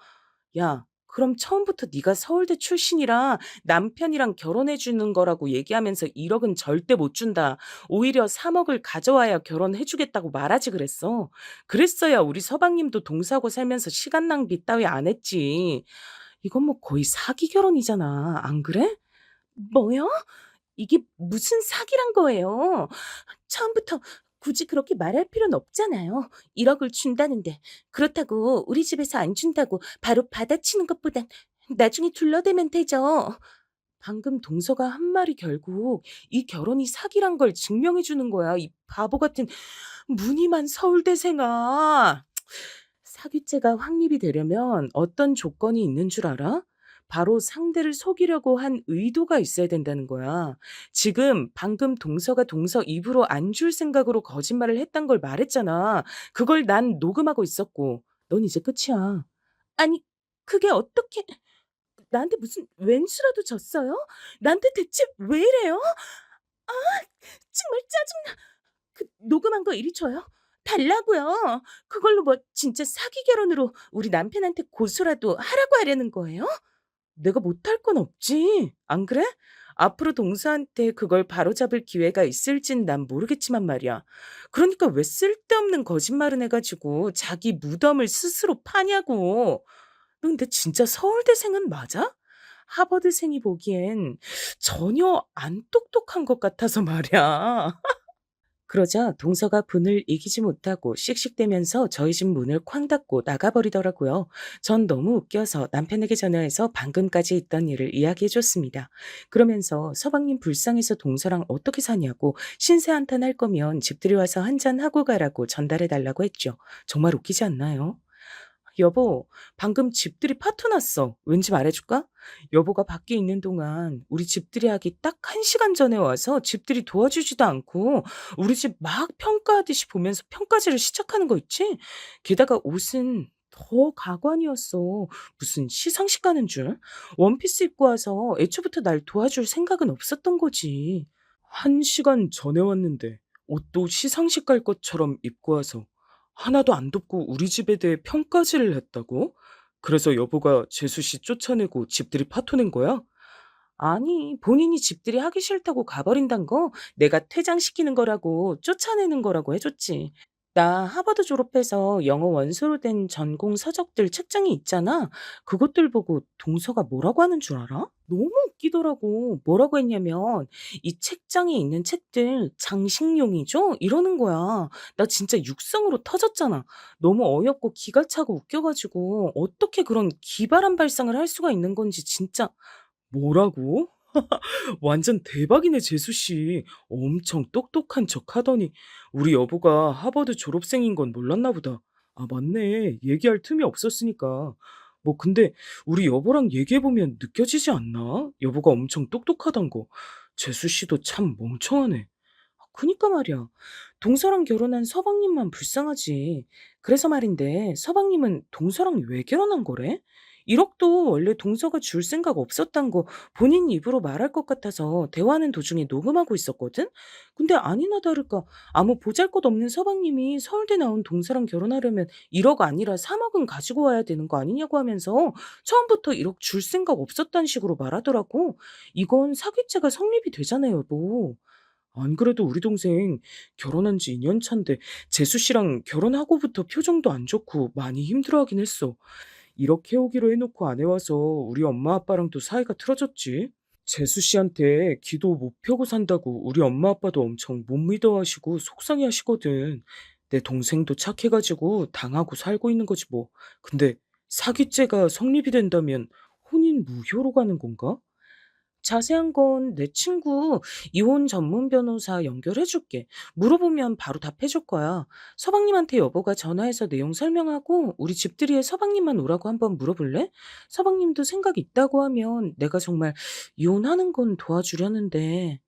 야, 그럼 처음부터 네가 서울대 출신이라 남편이랑 결혼해 주는 거라고 얘기하면서 1억은 절대 못 준다. 오히려 3억을 가져와야 결혼해 주겠다고 말하지 그랬어. 그랬어야 우리 서방님도 동사고 살면서 시간 낭비 따위 안 했지. 이건 뭐 거의 사기 결혼이잖아. 안 그래? 뭐요? 이게 무슨 사기란 거예요? 처음부터 굳이 그렇게 말할 필요는 없잖아요. 1억을 준다는데. 그렇다고 우리 집에서 안 준다고 바로 받아치는 것보단 나중에 둘러대면 되죠. 방금 동서가 한 말이 결국 이 결혼이 사기란 걸 증명해 주는 거야. 이 바보 같은 무늬만 서울대생아. 사기죄가 확립이 되려면 어떤 조건이 있는 줄 알아? 바로 상대를 속이려고 한 의도가 있어야 된다는 거야. 지금 방금 동서가 동서 입으로 안 줄 생각으로 거짓말을 했단 걸 말했잖아. 그걸 난 녹음하고 있었고. 넌 이제 끝이야. 아니, 그게 어떻게 나한테 무슨 왼수라도 졌어요? 나한테 대체 왜 이래요? 아, 정말 짜증나. 그 녹음한 거 이리 줘요. 달라고요. 그걸로 뭐 진짜 사기 결혼으로 우리 남편한테 고소라도 하라고 하려는 거예요? 내가 못할 건 없지. 안 그래? 앞으로 동서한테 그걸 바로잡을 기회가 있을진 난 모르겠지만 말이야. 그러니까 왜 쓸데없는 거짓말을 해가지고 자기 무덤을 스스로 파냐고. 너 근데 진짜 서울대생은 맞아? 하버드생이 보기엔 전혀 안 똑똑한 것 같아서 말이야. 그러자 동서가 분을 이기지 못하고 씩씩대면서 저희 집 문을 쾅 닫고 나가버리더라고요. 전 너무 웃겨서 남편에게 전화해서 방금까지 있던 일을 이야기해 줬습니다. 그러면서 서방님 불쌍해서 동서랑 어떻게 사냐고 신세 한탄 할 거면 집들이 와서 한잔 하고 가라고 전달해 달라고 했죠. 정말 웃기지 않나요? 여보, 방금 집들이 파토 났어. 왠지 말해줄까? 여보가 밖에 있는 동안 우리 집들이 하기 딱 1시간 전에 와서 집들이 도와주지도 않고 우리 집 막 평가하듯이 보면서 평가지를 시작하는 거 있지? 게다가 옷은 더 가관이었어. 무슨 시상식 가는 줄? 원피스 입고 와서 애초부터 날 도와줄 생각은 없었던 거지. 1시간 전에 왔는데 옷도 시상식 갈 것처럼 입고 와서 하나도 안 덥고 우리 집에 대해 평가질을 했다고? 그래서 여보가 재수 씨 쫓아내고 집들이 파토낸 거야? 아니, 본인이 집들이 하기 싫다고 가버린단 거 내가 퇴장시키는 거라고 쫓아내는 거라고 해줬지. 나 하버드 졸업해서 영어 원서로 된 전공 서적들 책장이 있잖아. 그것들 보고 동서가 뭐라고 하는 줄 알아? 너무 웃기더라고. 뭐라고 했냐면, 이 책장에 있는 책들 장식용이죠? 이러는 거야. 나 진짜 육성으로 터졌잖아. 너무 어이없고 기가 차고 웃겨가지고, 어떻게 그런 기발한 발상을 할 수가 있는 건지 진짜. 뭐라고? 완전 대박이네, 재수 씨. 엄청 똑똑한 척 하더니 우리 여보가 하버드 졸업생인 건 몰랐나 보다. 아, 맞네. 얘기할 틈이 없었으니까. 뭐 근데 우리 여보랑 얘기해보면 느껴지지 않나? 여보가 엄청 똑똑하단 거. 재수 씨도 참 멍청하네. 그니까 말이야. 동서랑 결혼한 서방님만 불쌍하지. 그래서 말인데, 서방님은 동서랑 왜 결혼한 거래? 1억도 원래 동서가 줄 생각 없었단 거 본인 입으로 말할 것 같아서 대화하는 도중에 녹음하고 있었거든? 근데 아니나 다를까 아무 보잘것없는 서방님이 서울대 나온 동서랑 결혼하려면 1억 아니라 3억은 가지고 와야 되는 거 아니냐고 하면서 처음부터 1억 줄 생각 없었단 식으로 말하더라고. 이건 사기죄가 성립이 되잖아요, 여보. 안 그래도 우리 동생 결혼한 지 2년 차인데 재수 씨랑 결혼하고부터 표정도 안 좋고 많이 힘들어하긴 했어. 이렇게 오기로 해놓고 안 해와서 우리 엄마 아빠랑도 사이가 틀어졌지. 재수 씨한테 기도 못 펴고 산다고 우리 엄마 아빠도 엄청 못 믿어하시고 속상해 하시거든. 내 동생도 착해가지고 당하고 살고 있는 거지 뭐. 근데 사기죄가 성립이 된다면 혼인 무효로 가는 건가? 자세한 건 내 친구 이혼 전문 변호사 연결해 줄게. 물어보면 바로 답해 줄 거야. 서방님한테 여보가 전화해서 내용 설명하고 우리 집들이에 서방님만 오라고 한번 물어볼래? 서방님도 생각 있다고 하면 내가 정말 이혼하는 건 도와주려는데.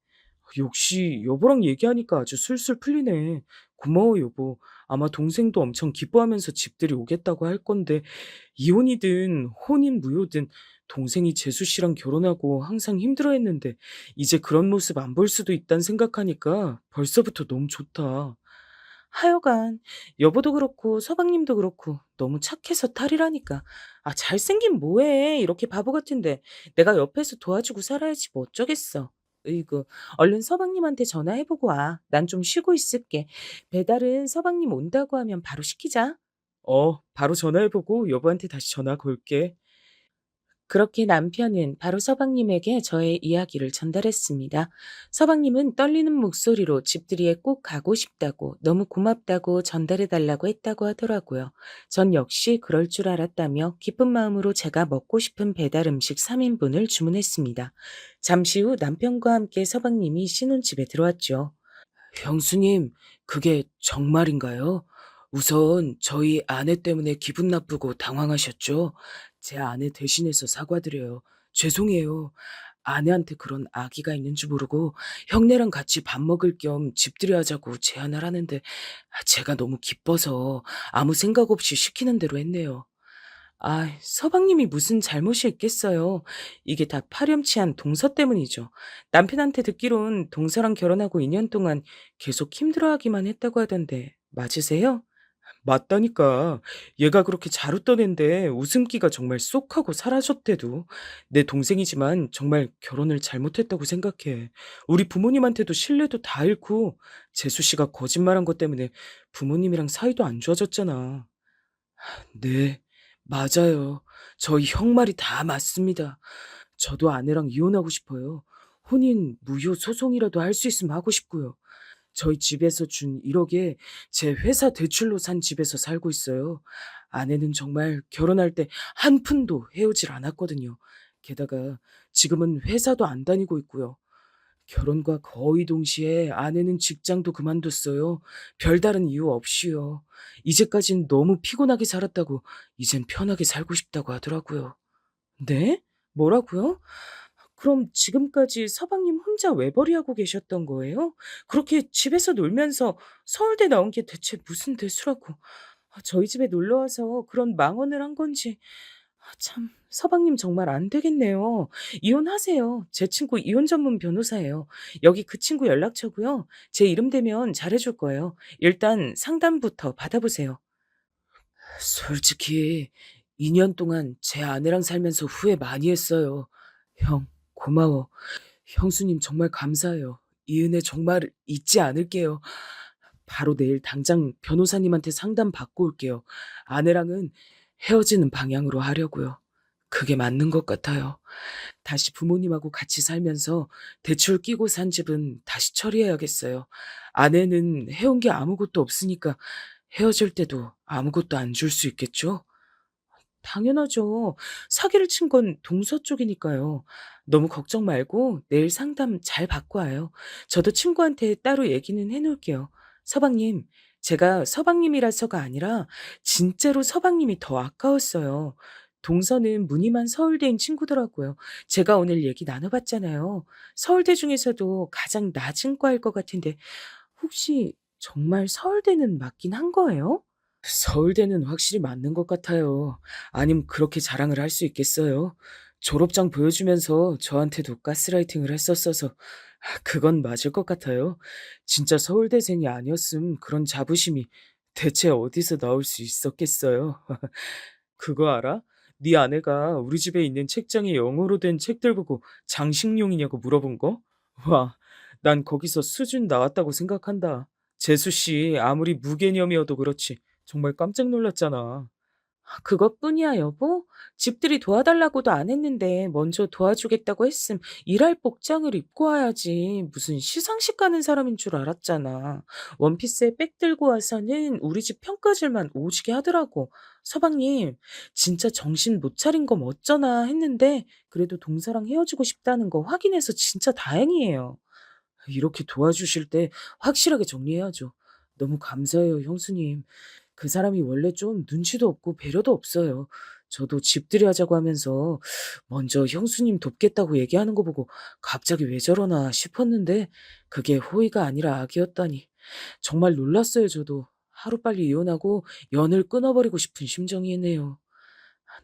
역시 여보랑 얘기하니까 아주 술술 풀리네. 고마워, 여보. 아마 동생도 엄청 기뻐하면서 집들이 오겠다고 할 건데, 이혼이든 혼인 무효든 동생이 재수 씨랑 결혼하고 항상 힘들어했는데, 이제 그런 모습 안 볼 수도 있다는 생각하니까 벌써부터 너무 좋다. 하여간 여보도 그렇고 서방님도 그렇고 너무 착해서 탈이라니까. 아, 잘생긴 뭐해. 이렇게 바보 같은데. 내가 옆에서 도와주고 살아야지 뭐 어쩌겠어. 으이구, 얼른 서방님한테 전화해보고 와. 난 좀 쉬고 있을게. 배달은 서방님 온다고 하면 바로 시키자. 바로 전화해보고 여보한테 다시 전화 걸게. 그렇게 남편은 바로 서방님에게 저의 이야기를 전달했습니다. 서방님은 떨리는 목소리로 집들이에 꼭 가고 싶다고, 너무 고맙다고 전달해달라고 했다고 하더라고요. 전 역시 그럴 줄 알았다며 기쁜 마음으로 제가 먹고 싶은 배달 음식 3인분을 주문했습니다. 잠시 후 남편과 함께 서방님이 신혼집에 들어왔죠. 형수님, 그게 정말인가요? 우선 저희 아내 때문에 기분 나쁘고 당황하셨죠? 제 아내 대신해서 사과드려요. 죄송해요. 아내한테 그런 악의가 있는 줄 모르고 형네랑 같이 밥 먹을 겸 집들이 하자고 제안을 하는데 제가 너무 기뻐서 아무 생각 없이 시키는 대로 했네요. 아, 서방님이 무슨 잘못이 있겠어요. 이게 다 파렴치한 동서 때문이죠. 남편한테 듣기론 동서랑 결혼하고 2년 동안 계속 힘들어하기만 했다고 하던데 맞으세요? 맞다니까. 얘가 그렇게 잘 웃던 앤데 웃음기가 정말 쏙 하고 사라졌대도. 내 동생이지만 정말 결혼을 잘못했다고 생각해. 우리 부모님한테도 신뢰도 다 잃고 재수 씨가 거짓말한 것 때문에 부모님이랑 사이도 안 좋아졌잖아. 네, 맞아요. 저희 형 말이 다 맞습니다. 저도 아내랑 이혼하고 싶어요. 혼인 무효 소송이라도 할 수 있으면 하고 싶고요. 저희 집에서 준 1억에 제 회사 대출로 산 집에서 살고 있어요. 아내는 정말 결혼할 때 한 푼도 헤어질 않았거든요. 게다가 지금은 회사도 안 다니고 있고요. 결혼과 거의 동시에 아내는 직장도 그만뒀어요. 별다른 이유 없이요. 이제까진 너무 피곤하게 살았다고 이젠 편하게 살고 싶다고 하더라고요. 네? 뭐라고요? 그럼 지금까지 서방님 혼자 외벌이하고 계셨던 거예요? 그렇게 집에서 놀면서 서울대 나온 게 대체 무슨 대수라고. 저희 집에 놀러 와서 그런 망언을 한 건지. 참, 서방님 정말 안 되겠네요. 이혼하세요. 제 친구 이혼 전문 변호사예요. 여기 그 친구 연락처고요. 제 이름 되면 잘해줄 거예요. 일단 상담부터 받아보세요. 솔직히 2년 동안 제 아내랑 살면서 후회 많이 했어요. 형, 고마워. 형수님 정말 감사해요. 이 은혜 정말 잊지 않을게요. 바로 내일 당장 변호사님한테 상담 받고 올게요. 아내랑은 헤어지는 방향으로 하려고요. 그게 맞는 것 같아요. 다시 부모님하고 같이 살면서 대출 끼고 산 집은 다시 처리해야겠어요. 아내는 해온 게 아무것도 없으니까 헤어질 때도 아무것도 안 줄 수 있겠죠? 당연하죠. 사기를 친 건 동서 쪽이니까요. 너무 걱정 말고 내일 상담 잘 받고 와요. 저도 친구한테 따로 얘기는 해 놓을게요. 서방님, 제가 서방님이라서가 아니라 진짜로 서방님이 더 아까웠어요. 동서는 무늬만 서울대인 친구더라고요. 제가 오늘 얘기 나눠봤잖아요. 서울대 중에서도 가장 낮은 과일 것 같은데 혹시 정말 서울대는 맞긴 한 거예요? 서울대는 확실히 맞는 것 같아요. 아님 그렇게 자랑을 할 수 있겠어요? 졸업장 보여주면서 저한테도 가스라이팅을 했었어서 그건 맞을 것 같아요. 진짜 서울대생이 아니었음 그런 자부심이 대체 어디서 나올 수 있었겠어요? 그거 알아? 네 아내가 우리 집에 있는 책장에 영어로 된 책들 보고 장식용이냐고 물어본 거? 와, 난 거기서 수준 나왔다고 생각한다. 재수 씨 아무리 무개념이어도 그렇지 정말 깜짝 놀랐잖아. 그것뿐이야, 여보? 집들이 도와달라고도 안 했는데 먼저 도와주겠다고 했음 일할 복장을 입고 와야지. 무슨 시상식 가는 사람인 줄 알았잖아. 원피스에 백 들고 와서는 우리 집 평가질만 오지게 하더라고. 서방님, 진짜 정신 못 차린 거 어쩌나 했는데 그래도 동서랑 헤어지고 싶다는 거 확인해서 진짜 다행이에요. 이렇게 도와주실 때 확실하게 정리해야죠. 너무 감사해요, 형수님. 그 사람이 원래 좀 눈치도 없고 배려도 없어요. 저도 집들이 하자고 하면서 먼저 형수님 돕겠다고 얘기하는 거 보고 갑자기 왜 저러나 싶었는데 그게 호의가 아니라 악이었다니. 정말 놀랐어요, 저도. 하루빨리 이혼하고 연을 끊어버리고 싶은 심정이네요.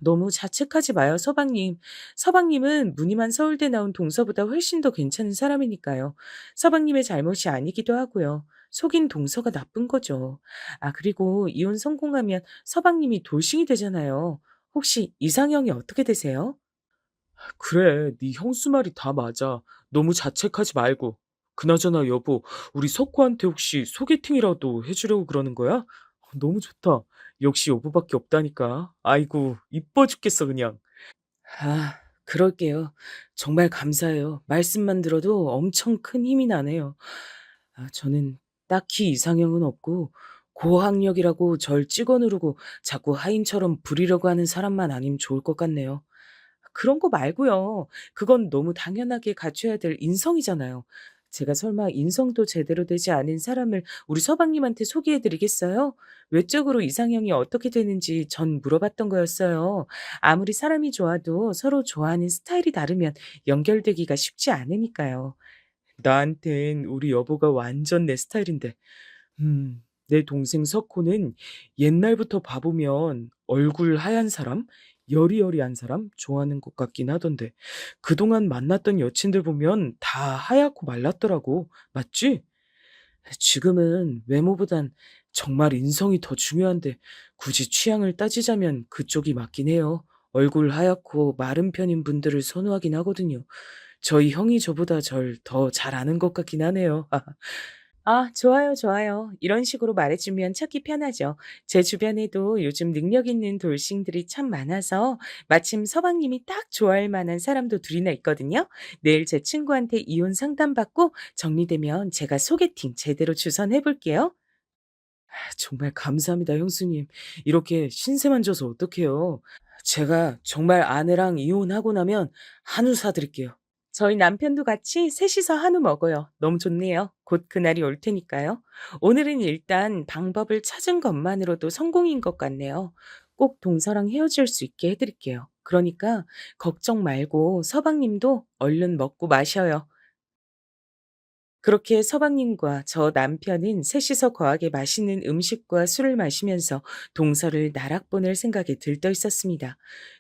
너무 자책하지 마요, 서방님. 서방님은 무늬만 서울대 나온 동서보다 훨씬 더 괜찮은 사람이니까요. 서방님의 잘못이 아니기도 하고요. 속인 동서가 나쁜 거죠. 아, 그리고 이혼 성공하면 서방님이 돌싱이 되잖아요. 혹시 이상형이 어떻게 되세요? 그래, 네 형수 말이 다 맞아. 너무 자책하지 말고. 그나저나 여보, 우리 석호한테 혹시 소개팅이라도 해주려고 그러는 거야? 너무 좋다. 역시 여보밖에 없다니까. 아이고, 이뻐 죽겠어, 그냥. 아, 그럴게요. 정말 감사해요. 말씀만 들어도 엄청 큰 힘이 나네요. 저는 딱히 이상형은 없고, 고학력이라고 절 찍어 누르고 자꾸 하인처럼 부리려고 하는 사람만 아니면 좋을 것 같네요. 그런 거 말고요. 그건 너무 당연하게 갖춰야 될 인성이잖아요. 제가 설마 인성도 제대로 되지 않은 사람을 우리 서방님한테 소개해 드리겠어요? 외적으로 이상형이 어떻게 되는지 전 물어봤던 거였어요. 아무리 사람이 좋아도 서로 좋아하는 스타일이 다르면 연결되기가 쉽지 않으니까요. 나한텐 우리 여보가 완전 내 스타일인데. 내 동생 석호는 옛날부터 봐보면 얼굴 하얀 사람, 여리여리한 사람 좋아하는 것 같긴 하던데 그동안 만났던 여친들 보면 다 하얗고 말랐더라고. 맞지? 지금은 외모보단 정말 인성이 더 중요한데 굳이 취향을 따지자면 그쪽이 맞긴 해요. 얼굴 하얗고 마른 편인 분들을 선호하긴 하거든요. 저희 형이 저보다 절 더 잘 아는 것 같긴 하네요. 아, 좋아요, 좋아요. 이런 식으로 말해주면 찾기 편하죠. 제 주변에도 요즘 능력 있는 돌싱들이 참 많아서 마침 서방님이 딱 좋아할 만한 사람도 둘이나 있거든요. 내일 제 친구한테 이혼 상담받고 정리되면 제가 소개팅 제대로 주선해 볼게요. 정말 감사합니다, 형수님. 이렇게 신세만 져서 어떡해요. 제가 정말 아내랑 이혼하고 나면 한우 사드릴게요. 저희 남편도 같이 셋이서 한우 먹어요. 너무 좋네요. 곧 그날이 올 테니까요. 오늘은 일단 방법을 찾은 것만으로도 성공인 것 같네요. 꼭 동서랑 헤어질 수 있게 해드릴게요. 그러니까 걱정 말고 서방님도 얼른 먹고 마셔요. 그렇게 서방님과 저 남편은 셋이서 거하게 맛있는 음식과 술을 마시면서 동서를 나락 보낼 생각에 들떠 있었습니다.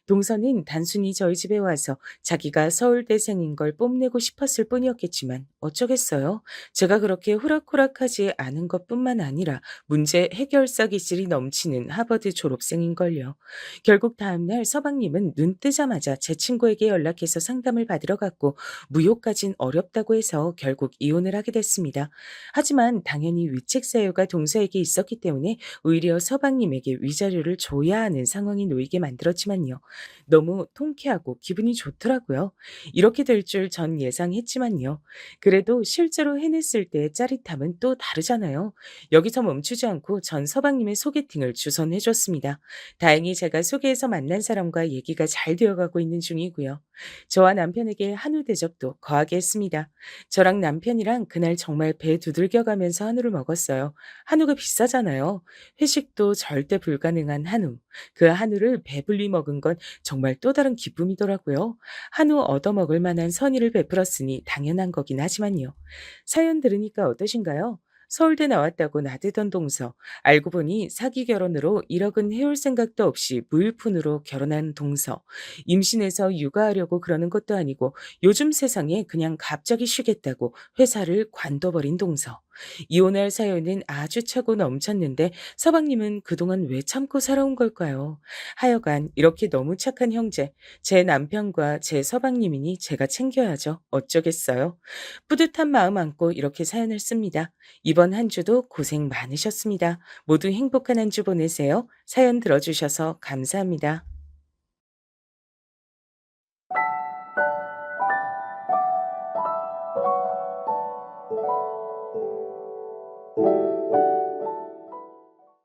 동서는 단순히 저희 집에 와서 자기가 서울대생인 걸 뽐내고 싶었을 뿐이었겠지만 어쩌겠어요. 제가 그렇게 호락호락하지 않은 것뿐만 아니라 문제 해결사 기질이 넘치는 하버드 졸업생인걸요. 결국 다음날 서방님은 눈 뜨자마자 제 친구에게 연락해서 상담을 받으러 갔고 무효까진 어렵다고 해서 결국 이혼을 하게 됐습니다. 하지만 당연히 위책 사유가 동서에게 있었기 때문에 오히려 서방님에게 위자료를 줘야 하는 상황이 놓이게 만들었지만요. 너무 통쾌하고 기분이 좋더라고요. 이렇게 될 줄 전 예상했지만요. 그래도 실제로 해냈을 때의 짜릿함은 또 다르잖아요. 여기서 멈추지 않고 전 서방님의 소개팅을 주선해 줬습니다. 다행히 제가 소개해서 만난 사람과 얘기가 잘 되어가고 있는 중이고요. 저와 남편에게 한우 대접도 거하게 했습니다. 저랑 남편이랑 그날 정말 배 두들겨 가면서 한우를 먹었어요. 한우가 비싸잖아요. 회식도 절대 불가능한 한우. 그 한우를 배불리 먹은 건 정말 또 다른 기쁨이더라고요. 한우 얻어먹을 만한 선의를 베풀었으니 당연한 거긴 하지만요. 사연 들으니까 어떠신가요? 서울대 나왔다고 나대던 동서. 알고 보니 사기 결혼으로 1억은 해올 생각도 없이 무일푼으로 결혼한 동서. 임신해서 육아하려고 그러는 것도 아니고 요즘 세상에 그냥 갑자기 쉬겠다고 회사를 관둬버린 동서. 이혼할 사연은 아주 차고 넘쳤는데 서방님은 그동안 왜 참고 살아온 걸까요? 하여간 이렇게 너무 착한 형제, 제 남편과 제 서방님이니 제가 챙겨야죠. 어쩌겠어요. 뿌듯한 마음 안고 이렇게 사연을 씁니다. 이번 한 주도 고생 많으셨습니다. 모두 행복한 한 주 보내세요. 사연 들어주셔서 감사합니다.